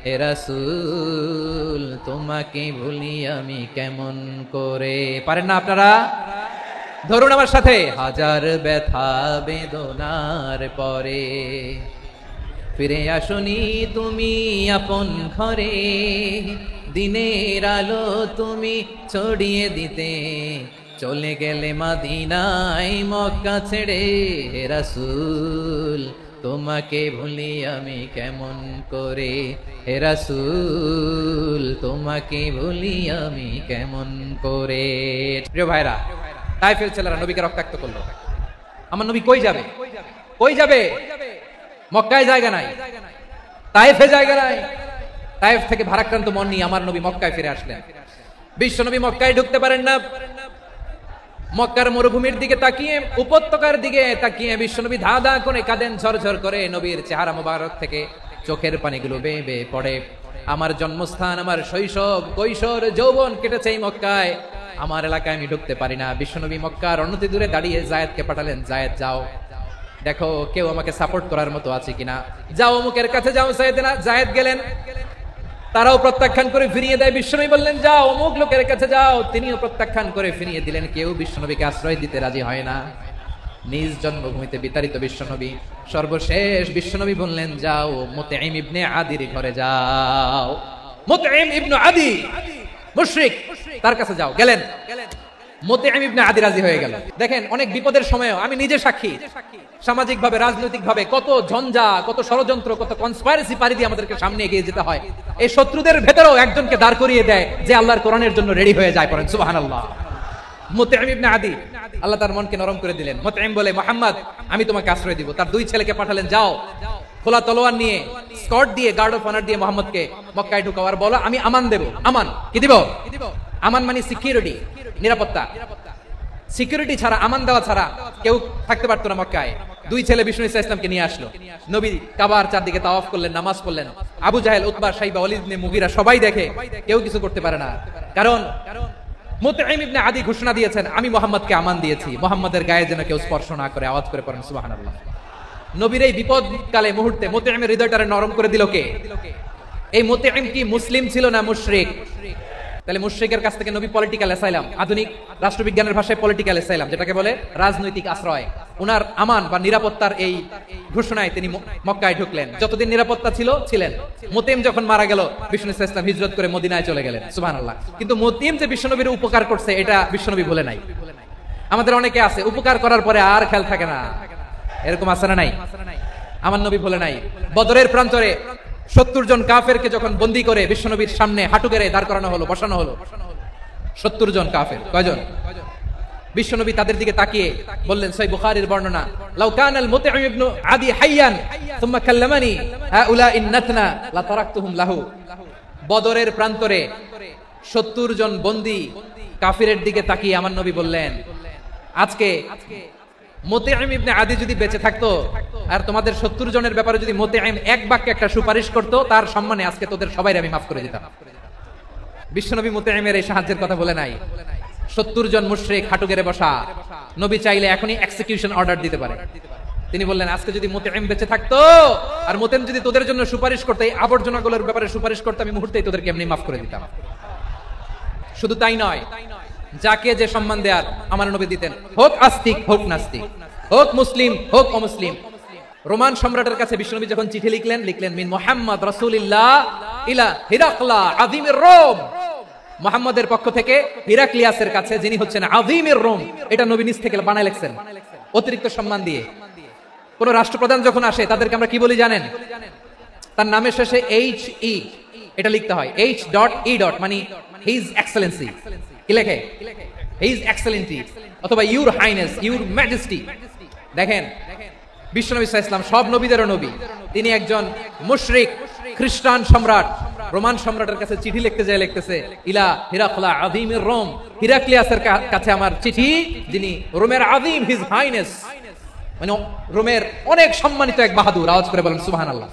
হে রাসূল তোমাকে ভুলি আমি কেমন করে। পারেন না আপনারা? ধরুন আমার সাথে। হাজার ব্যথা বেদনার পরে ফিরে আসনি তুমি আপন ঘরে, দিনের আলো তুমি ছড়িয়ে দিতে চলে গেলে মদিনায় মক্কা ছেড়ে। হে রাসূল তোমাকে ভুলি আমি কেমন করে, হে রাসূল তোমাকে ভুলি আমি কেমন করে। প্রিয় ভাইরা, তায়েফের ছেলেরা নবীকে রক্তাক্ত করলো। আমার নবী কই যাবে? কই যাবে? মক্কায় জায়গা নাই, তায়েফে জায়গা নাই। তায়েফ থেকে ভারাক্রান্ত মন নিয়ে আমার নবী মক্কায় ফিরে আসলেন। বিশ্ব নবী মক্কায় ঢুকতে পারেন না। মক্কার মরুভূমির দিকে তাকিয়ে, উপত্যকার দিকে তাকিয়ে বিশ্বনবী ধা ধা করে কাঁদেন, ঝরঝর করে। নবীর চেহারা মোবারক থেকে চোখের পানিগুলো বেয়ে বেয়ে পড়ে। আমার জন্মস্থান, আমার শৈশব, কৈশোর, যৌবন কেটেছে এই মক্কায়। আমার এলাকায় আমি ঢুকতে পারি না। বিশ্বনবী মক্কার অনতি দূরে দাঁড়িয়ে জায়েদকে পাঠালেন, জায়েদ যাও দেখো কেউ আমাকে সাপোর্ট করার মতো আছে কিনা, যাও অমুকের কাছে যাও। জায়েদ গেলেন, তারাও প্রত্যাখ্যান করে ফিরিয়ে দেয়। বিশ্বনবী বললেন যাও অমুক লোকের কাছে যাও, তিনিও প্রত্যাখ্যান করে ফিরিয়ে দিলেন। কেউ বিশ্বনবীকে আশ্রয় দিতে রাজি হয় না। নিজ জন্মভূমিতে বিতাড়িত বিশ্বনবী, সর্বশেষ বিশ্বনবী বললেন যাও মুতঈম ইবনে আদির ঘরে যাও। মুতঈম ইবনে আদি মুশরিক, তার কাছে যাও। গেলেন, মুতঈম ইবনে আদি রাজি হয়ে গেল। দেখেন, অনেক বিপদের সময়ও আমি নিজে সাক্ষী, সামাজিক ভাবে, রাজনৈতিক ভাবে কত ঝঞ্ঝা, কত ষড়যন্ত্র, কত কনস্পাইরেসি পারি দিয়ে আমাদেরকে সামনে এগিয়ে যেতে হয়। এই শত্রুদের ভেতরেও একজনকে দাঁড় করিয়ে দেয় যে আল্লাহর কোরআনের জন্য রেডি হয়ে যায়। পড়েন সুবহানাল্লাহ। মুতঈম ইবনে আদি, আল্লাহ তার মনকে নরম করে দিলেন। মুতঈম বলে, মুহাম্মদ আমি তোমাকে আশ্রয় দিব। তার দুই ছেলেকে পাঠালেন, যাও খোলা তলোয়ার নিয়ে, স্কট দিয়ে, গার্ড অফ অনার দিয়ে মোহাম্মদকে মক্কায় ঢুকাও, আর বলো আমি আমান দেব। আমান কি দিব? আমান মানে সিকিউরিটি, নিরাপত্তা। সিকিউরিটি ছাড়া, আমান দেওয়া ছাড়া কেউ থাকতে পারতো না মক্কায়। দুই ছেলে বিষ্ণু ইসা ইসলামকে নিয়ে আসলো। নবী কাবার চারদিকে তাওয়াফ করলেন, নামাজ পড়লেন। আবু জাহেল, উতবা, শাইবা, ওয়ালিদ ইবনে মুগিরা সবাই দেখে, কেউ কিছু করতে পারে না। কারণ মুতঈম ইবনে আদি ঘোষণা দিয়েছেন আমি মুহাম্মদকে আমান দিয়েছি, মুহাম্মদের গায়ে যেন কেউ স্পর্শ না করে। আওয়াজ করে পড়েন সুবহানাল্লাহ। নবীর এই বিপদকালে মুহূর্তে মুতঈমের হৃদয়টারে নরম করে দিল কে? এই মুতঈম কি মুসলিম ছিল না মুশরিক? তাহলে মুশরিকের কাছ থেকে নবী পলিটিক্যাল অ্যাসাইলাম, আধুনিক রাষ্ট্রবিজ্ঞানের ভাষায় পলিটিক্যাল অ্যাসাইলাম যেটাকে বলে, রাজনৈতিক আশ্রয়। উনার আমান বা নিরাপত্তার এই ঘোষণায় তিনি মক্কায় ঢুকলেন। যতদিন নিরাপত্তা ছিলেন। মুতঈম যখন মারা গেল, বিষ্ণু ইসলাম হিজরত করে মদিনায় চলে গেলেন। সুবহানাল্লাহ। কিন্তু মুতঈম যে বিশ্বনবীর উপকার করছে এটা বিশ্বনবী ভুলে নাই। আমাদের অনেকে আছে উপকার করার পরে আর খেয়াল থাকে না, এরকম আছে না নাই? আমার নবী ভুলে নাই। বদরের প্রান্তরে 70 জন কাফেরকে যখন বন্দী করে বিশ্বনবীর সামনে হাঁটু গেড়ে দাঁড় করানো হলো, বসানো হলো, 70 জন কাফের। কয়জন? বিশ্বনবী তাদের দিকে তাকিয়ে বললেন, সহিহ বুখারীর বর্ণনা, লাউ কানাল মুতঈম ইবনে আদি হাইয়ান সুম্মা কাল্লামানি হাউলা ইন্নাতনা লা তারাকতুহুম লাহু। বদরের প্রান্তরে 70 জন বন্দী কাফিরের দিকে তাকিয়ে আমার নবী বললেন, আজকে মুতঈম ইবনে আদি যদি বেঁচে থাকতো আর তোমাদের 70 জনের ব্যাপারে যদি মুতঈম এক বাক্যে একটা সুপারিশ করতো, তার সম্মানে আজকে তোদের সবাইকে আমি মাফ করে দিতাম। বিশ্বনবী মুতঈমের এই সাহায্যের কথা বলে নাই। 70 জন মুশরিক হাঁটু গেড়ে বসা, নবী চাইলে এখনই এক্সিকিউশন অর্ডার দিতে পারে। তিনি বললেন, আজকে যদি মুতঈম বেঁচে থাকতো আর মুতঈম যদি তোদের জন্য সুপারিশ করতো, এই আবর্জনাগুলোর ব্যাপারে সুপারিশ করতো, আমি মুহূর্তেই তোদেরকে এমনি মাফ করে দিতাম। শুধু তাই নয়, যাকে যে সম্মান দেয়ার আমার নবী দিতেন, হোক আস্তিক হোক নাস্তিক, হোক মুসলিম হোক অমুসলিম। রোমান সম্রাটের কাছে বিশ্বনবী যখন চিঠি লিখলেন মিন মুহাম্মদ রাসূলিল্লাহ ইলা হিরাকলা আযীমির রোম। মুহাম্মদের পক্ষ থেকে হিরাক্লিয়াসের কাছে, যিনি হচ্ছেন আযীমির রোম। এটা নবী নিজ থেকে বানায় লিখছেন অতিরিক্ত সম্মান দিয়ে। কোন রাষ্ট্রপ্রধান যখন আসে তাদেরকে আমরা কি বলি জানেন? তার নামের শেষে HE এটা লিখতে হয়। H.E. মানে হিজ এক্সেলেন্সি। কি লেখে? হিজ এক্সেলেন্সি অথবা ইউর হাইনেস, ইউর ম্যাজেস্টি। দেখেন, বিশ্বনবী সাল্লাল্লাহু আলাইহি ওয়াসাল্লাম সব নবীদেরও নবী। তিনি একজন মুশরিক খ্রিস্টান সম্রাট, রোমান সম্রাটের কাছে চিঠি লিখতে যায়, লিখতেছে ইলা হিরাকলা আযীমির রোম। হিরাক্লিয়াসের কাছে আমার চিঠি, যিনি রোমের আযীম, হিজ হাইনেস মানে রোমের অনেক সম্মানিত এক বাহাদুর। আওয়াজ করে বলেন সুবহানাল্লাহ।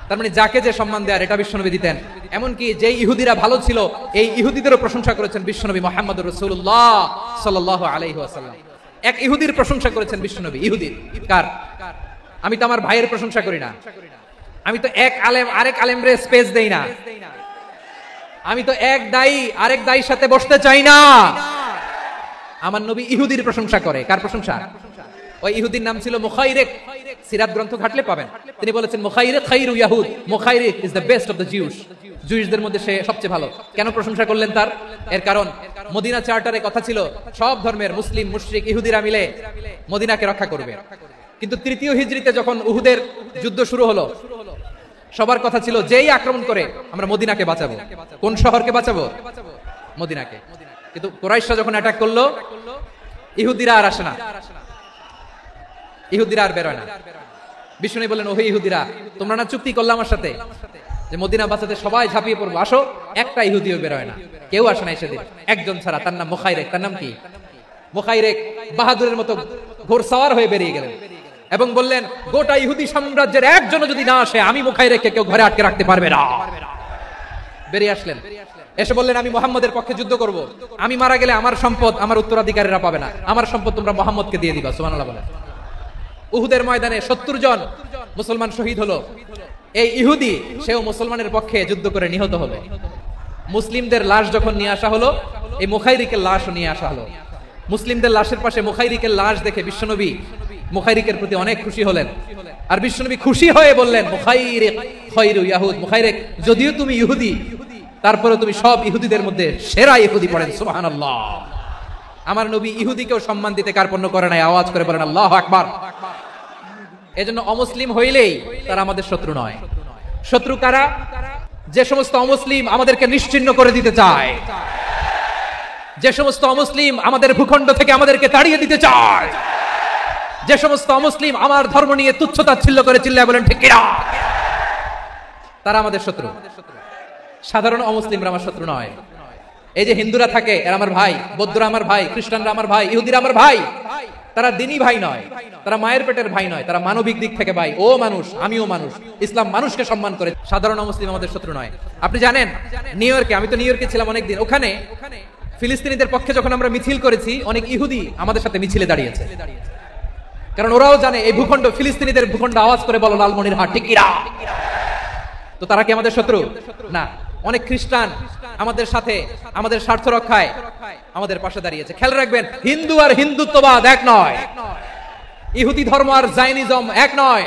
তার মানে যাকে যে সম্মান দেয়ার এটা বিশ্বনবী দিতেন। এমনকি যে ইহুদিরা ভালো ছিল, এই ইহুদিদেরও প্রশংসা করেছেন বিশ্বনবী মুহাম্মদুর রাসূলুল্লাহ সাল্লাল্লাহু আলাইহি ওয়াসাল্লাম। এক ইহুদির প্রশংসা করেছেন বিশ্বনবী। ইহুদির কার? আমি তো আমার ভাইয়ের প্রশংসা করি না, আমি তো এক আলেম আরেক আলেমরে স্পেস দেই না, আমি তো এক দায়ী আরেক দায়ীর সাথে বসতে চাই না। আমার নবী ইহুদির প্রশংসা করে। কার প্রশংসা? ওই ইহুদির নাম ছিল মুখাইরিক। সিরাত গ্রন্থ ঘাটলে পাবেন। তিনি বলেছেন মুখাইরিক খাইরু ইয়াহুদ, Mukhayriq is the best of the Jews. জুইশদের মধ্যে সে সবচেয়ে ভালো। কেন প্রশংসা করলেন তার? এর কারণ মদিনা চার্টারে কথা ছিল সব ধর্মের মুসলিম, মুশরিক, ইহুদিরা মিলে মদিনাকে রক্ষা করবে। কিন্তু তৃতীয় হিজরিতে যখন উহুদের যুদ্ধ শুরু হলো, সবার কথা ছিল যেই আক্রমণ করে আমরা মদিনাকে বাঁচাবো। কোন শহরকে বাঁচাবো? মদিনাকে। কিন্তু কুরাইশরা যখন অ্যাটাক করলো, ইহুদিরা আর আসে না, ইহুদিরা আর বেরোয় না। বিষ্ণু বললেন, ওহে ইহুদিরা, তোমরা না চুক্তি করলে আমার সাথে যে মদিনা বাঁচাতে সবাই ঝাঁপিয়ে পড়বো, আসো। একটা ইহুদিও বেরোয় না, কেউ আসে না সেদিন, একজন ছাড়া। তার নাম মুখাইরেক। তার নাম কি? মুখাইরেক বাহাদুরের মতো ঘোড়সাওয়ার হয়ে বেরিয়ে গেলেন এবং বললেন, গোটা ইহুদি সাম্রাজ্যের একজনও যদি না আসে, আমি মুখাইরেককে কেউ ঘরে আটকে রাখতে পারবে না। বেরিয়ে আসলেন, এসে বললেন, আমি মুহাম্মদের পক্ষে যুদ্ধ করব। আমি মারা গেলে আমার সম্পদ আমার উত্তরাধিকারীরা পাবে না, আমার সম্পদ তোমরা মুহাম্মদকে দিয়ে দিবা। সুবহানাল্লাহ বলেন। উহুদের ময়দানে 70 জন মুসলমান শহীদ হলো। এই ইহুদি সেও মুসলমানের পক্ষে যুদ্ধ করে নিহত হলো। মুসলিমদের লাশ যখন নিয়ে আসা হলো, এই মুখাইরিকের লাশও নিয়ে আসা হলো। মুসলিমদের লাশের পাশে মুখাইরিকের লাশ দেখে বিশ্বনবী মুখাইরিকের প্রতি অনেক খুশি হলেন। আর বিশ্বনবী খুশি হয়ে বললেন, মুখাইরিক খায়রু ইয়াহুদ। মুখাইরিক, যদিও তুমি ইহুদি, তারপরে তুমি সব ইহুদিদের মধ্যে সেরা ইহুদি। পড়েন সুবহানাল্লাহ। আমার নবী ইহুদিকেও সম্মান দিতে কার্পণ্য করে নাই। আওয়াজ করে বলেন আল্লাহু আকবার। এজন্য অমুসলিম হইলেই তারা আমাদের শত্রু নয়। শত্রু কারা? যে সমস্ত অমুসলিম আমাদেরকে নিশ্চিহ্ন করে দিতে চায়, যে সমস্ত অমুসলিম আমাদের ভূখণ্ড থেকে আমাদেরকে তাড়িয়ে দিতে চায়, যে সমস্ত অমুসলিম আমার ধর্ম নিয়ে তুচ্ছতাচ্ছিল্য করে চিল্লায় বলেন ঠিক কিনা, তারা আমাদের শত্রু। সাধারণ অমুসলিমরা আমার শত্রু নয়। এই যে হিন্দুরা থাকে, এরা আমার ভাই, বৌদ্ধরা আমার ভাই, খ্রিস্টানরা আমার ভাই, ইহুদিরা আমার ভাই। তারা দিনী ভাই নয়, তারা মায়ের পেটের ভাই নয়, তারা মানবিক দিক থেকে ভাই। ও মানুষ, আমিও মানুষ, ইসলাম মানুষকে সম্মান করে। সাধারণ মুসলিম আমাদের শত্রু নয়। আপনি জানেন নিউ ইয়র্কে, আমি তো নিউ ইয়র্কে ছিলাম অনেকদিন, ওখানে ফিলিস্তিনিদের পক্ষে যখন আমরা মিছিল করেছি, অনেক ইহুদি আমাদের সাথে মিছিলে দাঁড়িয়েছে। কারণ ওরাও জানে এই ভূখণ্ড ফিলিস্তিনিদের ভূখণ্ড। আওয়াজ করে বলো লালমনিরহাট ঠিক কিনা। তো তারা কি আমাদের শত্রু? না। অনেক খ্রিস্টান আমাদের সাথে আমাদের স্বার্থ রক্ষায় আমাদের পাশে দাঁড়িয়েছে। খেয়াল রাখবেন, হিন্দু আর হিন্দুত্ববাদ এক নয়, ইহুদি ধর্ম আর জায়নিজম এক নয়।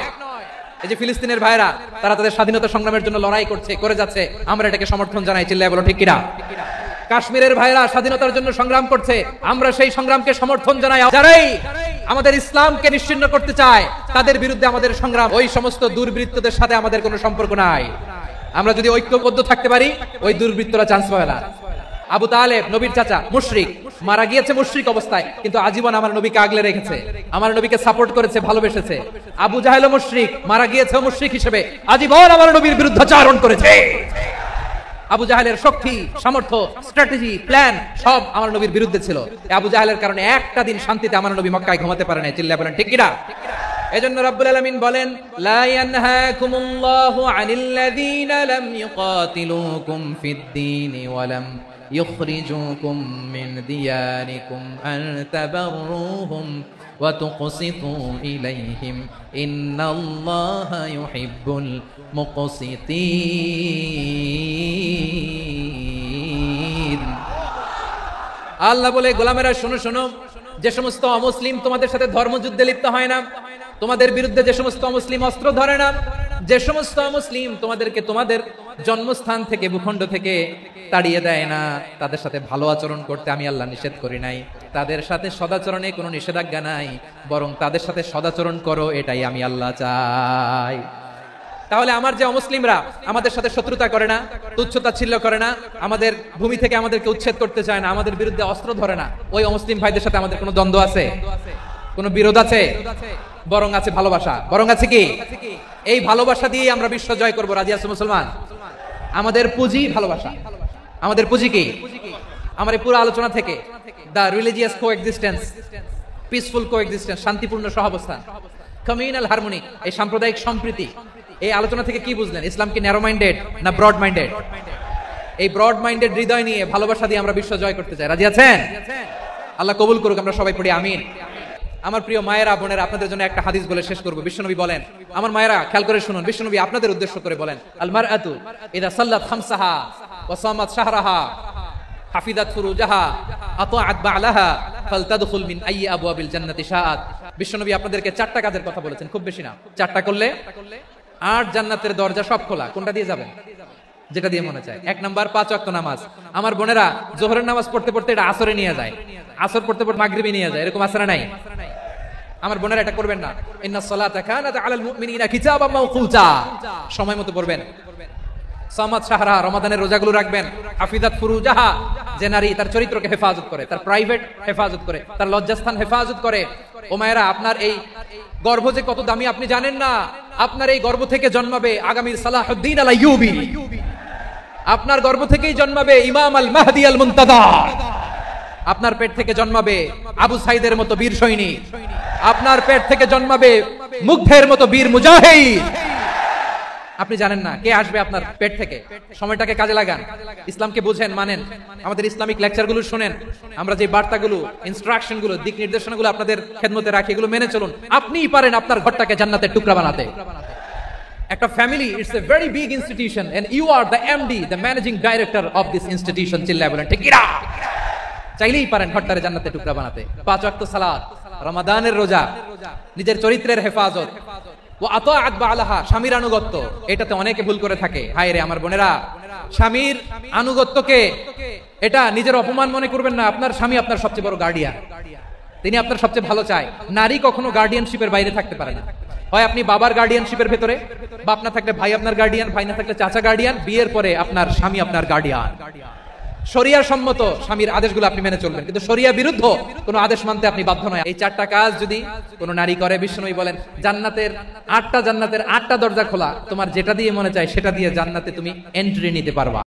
এই যে ফিলিস্তিনের ভাইরা, তারা তাদের স্বাধীনতা সংগ্রামের জন্য লড়াই করছে, করে যাচ্ছে, আমরা এটাকে সমর্থন জানাই। চিল্লায় বলো ঠিক কিনা। কাশ্মীরের ভাইরা স্বাধীনতার জন্য সংগ্রাম করছে, আমরা সেই সংগ্রামকে সমর্থন জানাই। যারাই আমাদের ইসলামকে নিশ্চিহ্ন করতে চায়, তাদের বিরুদ্ধে আমাদের সংগ্রাম। ওই সমস্ত দুর্বৃত্তদের সাথে আমাদের কোনো সম্পর্ক নাই। আমরা যদি ঐক্যবদ্ধ থাকতে পারি, ওই দুর্বৃত্তরা চান্স পাবে না। আবু তালেব নবীর চাচা, মুশরিক, মারা গিয়েছে মুশরিক অবস্থায়, কিন্তু আজীবন আমার নবীকে আগলে রেখেছে, আমার নবীকে সাপোর্ট করেছে, ভালোবেসেছে। আবু জাহেল মুশরিক, মারা গিয়েছে মুশরিক হিসেবে, আজীবন আমার নবীর বিরুদ্ধাচারণ করেছে। আবু জাহেলের শক্তি, সামর্থ্য, স্ট্র্যাটেজি, প্ল্যান সব আমার নবীর বিরুদ্ধে ছিল। আবু জাহেলের কারণে একটা দিন শান্তিতে আমার নবী মক্কায় ঘুমাতে পারে না। চিল্লায় বলেন ঠিক কিনা। এজন্য রব্বুল আলামিন বলেন, লা ইয়ানহাকুমুল্লাহু আনিল্লাযীনা লাম ইউকাতিলুকুম ফিদ-দীনি ওয়া লাম ইখরিজুকুম মিন দিয়ারিকুম আন তাবাররুহুম ওয়া তুকসিতু ইলাইহিম ইন্নাল্লাহা ইউহিব্বুল মুকসিতিন। আল্লাহ বলে, গোলামেরা শোনো শোনো, যে সমস্ত অমুসলিম তোমাদের সাথে ধর্মযুদ্ধে লিপ্ত হয় না, তোমাদের বিরুদ্ধে যে সমস্ত অমুসলিম অস্ত্র ধরে না, যে সমস্ত মুসলিম তোমাদেরকে তোমাদের জন্মস্থান থেকে ভূখণ্ড থেকে তাড়িয়ে দেয় না, তাদের সাথে ভালো আচরণ করতে আমি আল্লাহ নিষেধ করি নাই। তাদের সাথে সদাচরণে কোনো নিষেধাজ্ঞা নাই, বরং তাদের সাথে সদাচরণ করো, এটাই আমি আল্লাহ চাই। তাহলে আমার যে অমুসলিমরা আমাদের সাথে শত্রুতা করে না, তুচ্ছতাচ্ছিল্য করে না, আমাদের ভূমি থেকে আমাদেরকে উচ্ছেদ করতে চায় না, আমাদের বিরুদ্ধে অস্ত্র ধরে না, ওই অমুসলিম ভাইদের সাথে আমাদের কোনো দ্বন্দ্ব আছে? কোনো বিরোধ আছে? বরং আছে ভালোবাসা। বরং আছে কি? এই ভালোবাসা দিয়ে আমরা বিশ্ব জয় করবো। রাজি আছো মুসলমান? আমাদের পুঁজি ভালোবাসা। আমাদের পুঁজি কি? আমার এই পুরো আলোচনা থেকে দা রিলিজিয়াস কোএক্সিস্টেন্স, পিসফুল কোএক্সিস্টেন্স, শান্তিপূর্ণ সহাবস্থান, কমিউনাল হারমোনি, এই সাম্প্রদায়িক সম্প্রীতি, এই আলোচনা থেকে কি বুঝলেন? ইসলাম কি ন্যারো মাইন্ডেড না ব্রড মাইন্ডেড? এই ব্রড মাইন্ডেড হৃদয় নিয়ে ভালোবাসা দিয়ে আমরা বিশ্ব জয় করতে চাই। রাজি আছেন? আল্লাহ কবুল করুক। আমরা সবাই পড়ি আমিন। আমার প্রিয় মায়েরা, বোনেরা, আপনাদের জন্য একটা হাদিস বলে শেষ করব। বিশ্বনবী বলেন, আমার মায়েরা খেয়াল করে শুনুন, বিশ্বনবী আপনাদের উদ্দেশ্য করে বলেন, আল মারআতু ইযা সাল্লাত খামসাহা ওয়া সামাত শাহরাহা হাফিজাত ফুরুজাহা আতাআত বা'লাহা ফালতাদখুল মিন আইয়ি আবওয়াবিল জান্নাতি শাআত। বিশ্বনবী আপনাদেরকে চারটা কাজের কথা বলেছেন, খুব বেশি না। চারটা করলে 8 জান্নাতের দরজা সব খোলা। কোনটা দিয়ে যাবেন? যেটা দিয়ে মনে চায়। 1 নাম্বার 5 ওয়াক্ত নামাজ। আমার বোনেরা জোহরের নামাজ পড়তে পড়তে এটা আসরে নিয়ে যায়, আসর পড়তে পড়তে মাগরিবে নিয়ে যায়, এরকম আছে না নাই? আমার বোনেরা এটা করবেন না। ইন্নাস সালাতা কানাত আলাল মুমিনিনা কিতাবাম মাওকুতা, সময় মতো পড়বেন। সামাদ শাহরা, রমাদানের রোজাগুলো রাখবেন। হাফিজাত ফুরুজাহা, যে নারী তার চরিত্রকে হেফাজত করে, তার প্রাইভেট হেফাজত করে, তার লজ্জাস্থান হেফাজত করে। ও মায়েরা, আপনার এই গর্ভ যে কত দামি আপনি জানেন না। আপনার এই গর্ভ থেকে জন্মাবে আগামীর সালাহুদ্দিন আল আইয়ুবী। আপনার গর্ভ থেকেই জন্মাবে ইমাম আল মাহদি আল মুনতাদার। আপনার পেট থেকে জন্মাবে আবু সাইদের মতো বীর সৈনিক। আপনার পেট থেকে জন্মাবে মুগ্ধের মতো বীর মুজাহিদ। আপনি জানেন না কে আসবে আপনার পেট থেকে। সময়টাকে কাজে লাগান, ইসলামকে বুঝেন, মানেন, আমাদের ইসলামিক লেকচারগুলো শুনেন। আমরা যে বার্তাগুলো, ইনস্ট্রাকশনগুলো, দিক নির্দেশনাগুলো আপনাদের খেদমতে রাখি, এগুলো মেনে চলুন। আপনিই পারেন আপনার ঘরটাকে জান্নাতের টুকরা বানাতে। একটা family, it's a very big institution and you are the MD, the managing director of this institution. চিল্লায় বলেন ঠিক কিনা? চাইলেই পারেন ঘরটারে জান্নাতের টুকরা বানাতে। 5 ওয়াক্ত সালাত, রমাদানের রোজা, নিজের চরিত্রের হেফাজত, ও আতাআত বালাহা, স্বামীর আনুগত্য। এটাতে অনেকে ভুল করে থাকে। হায় রে আমার বোনেরা, স্বামীর আনুগত্যকে এটা নিজের অপমান মনে করবেন না। আপনার স্বামী আপনার সবচেয়ে বড় গার্ডিয়ান, তিনি আপনার সবচেয়ে ভালো চায়। নারী কখনো গার্ডিয়ানশিপের বাইরে থাকতে পারে না। হয় আপনি বাবার গার্ডিয়ানশিপের ভেতরে, বাপ না থাকলে ভাই আপনার গার্ডিয়ান, ভাই না থাকলে চাচা গার্ডিয়ান, বিয়ের পরে আপনার স্বামী আপনার গার্ডিয়ান। শরিয়া সম্মত স্বামীর আদেশগুলো আপনি মেনে চলবেন, কিন্তু শরিয়া বিরুদ্ধ কোনো আদেশ মানতে আপনি বাধ্য নয়। এই 4টা কাজ যদি কোনো নারী করে, বিষ্ণুই বলেন জান্নাতের 8টা দরজা খোলা, তোমার যেটা দিয়ে মনে চায় সেটা দিয়ে জান্নাতে তুমি এন্ট্রি নিতে পারবা।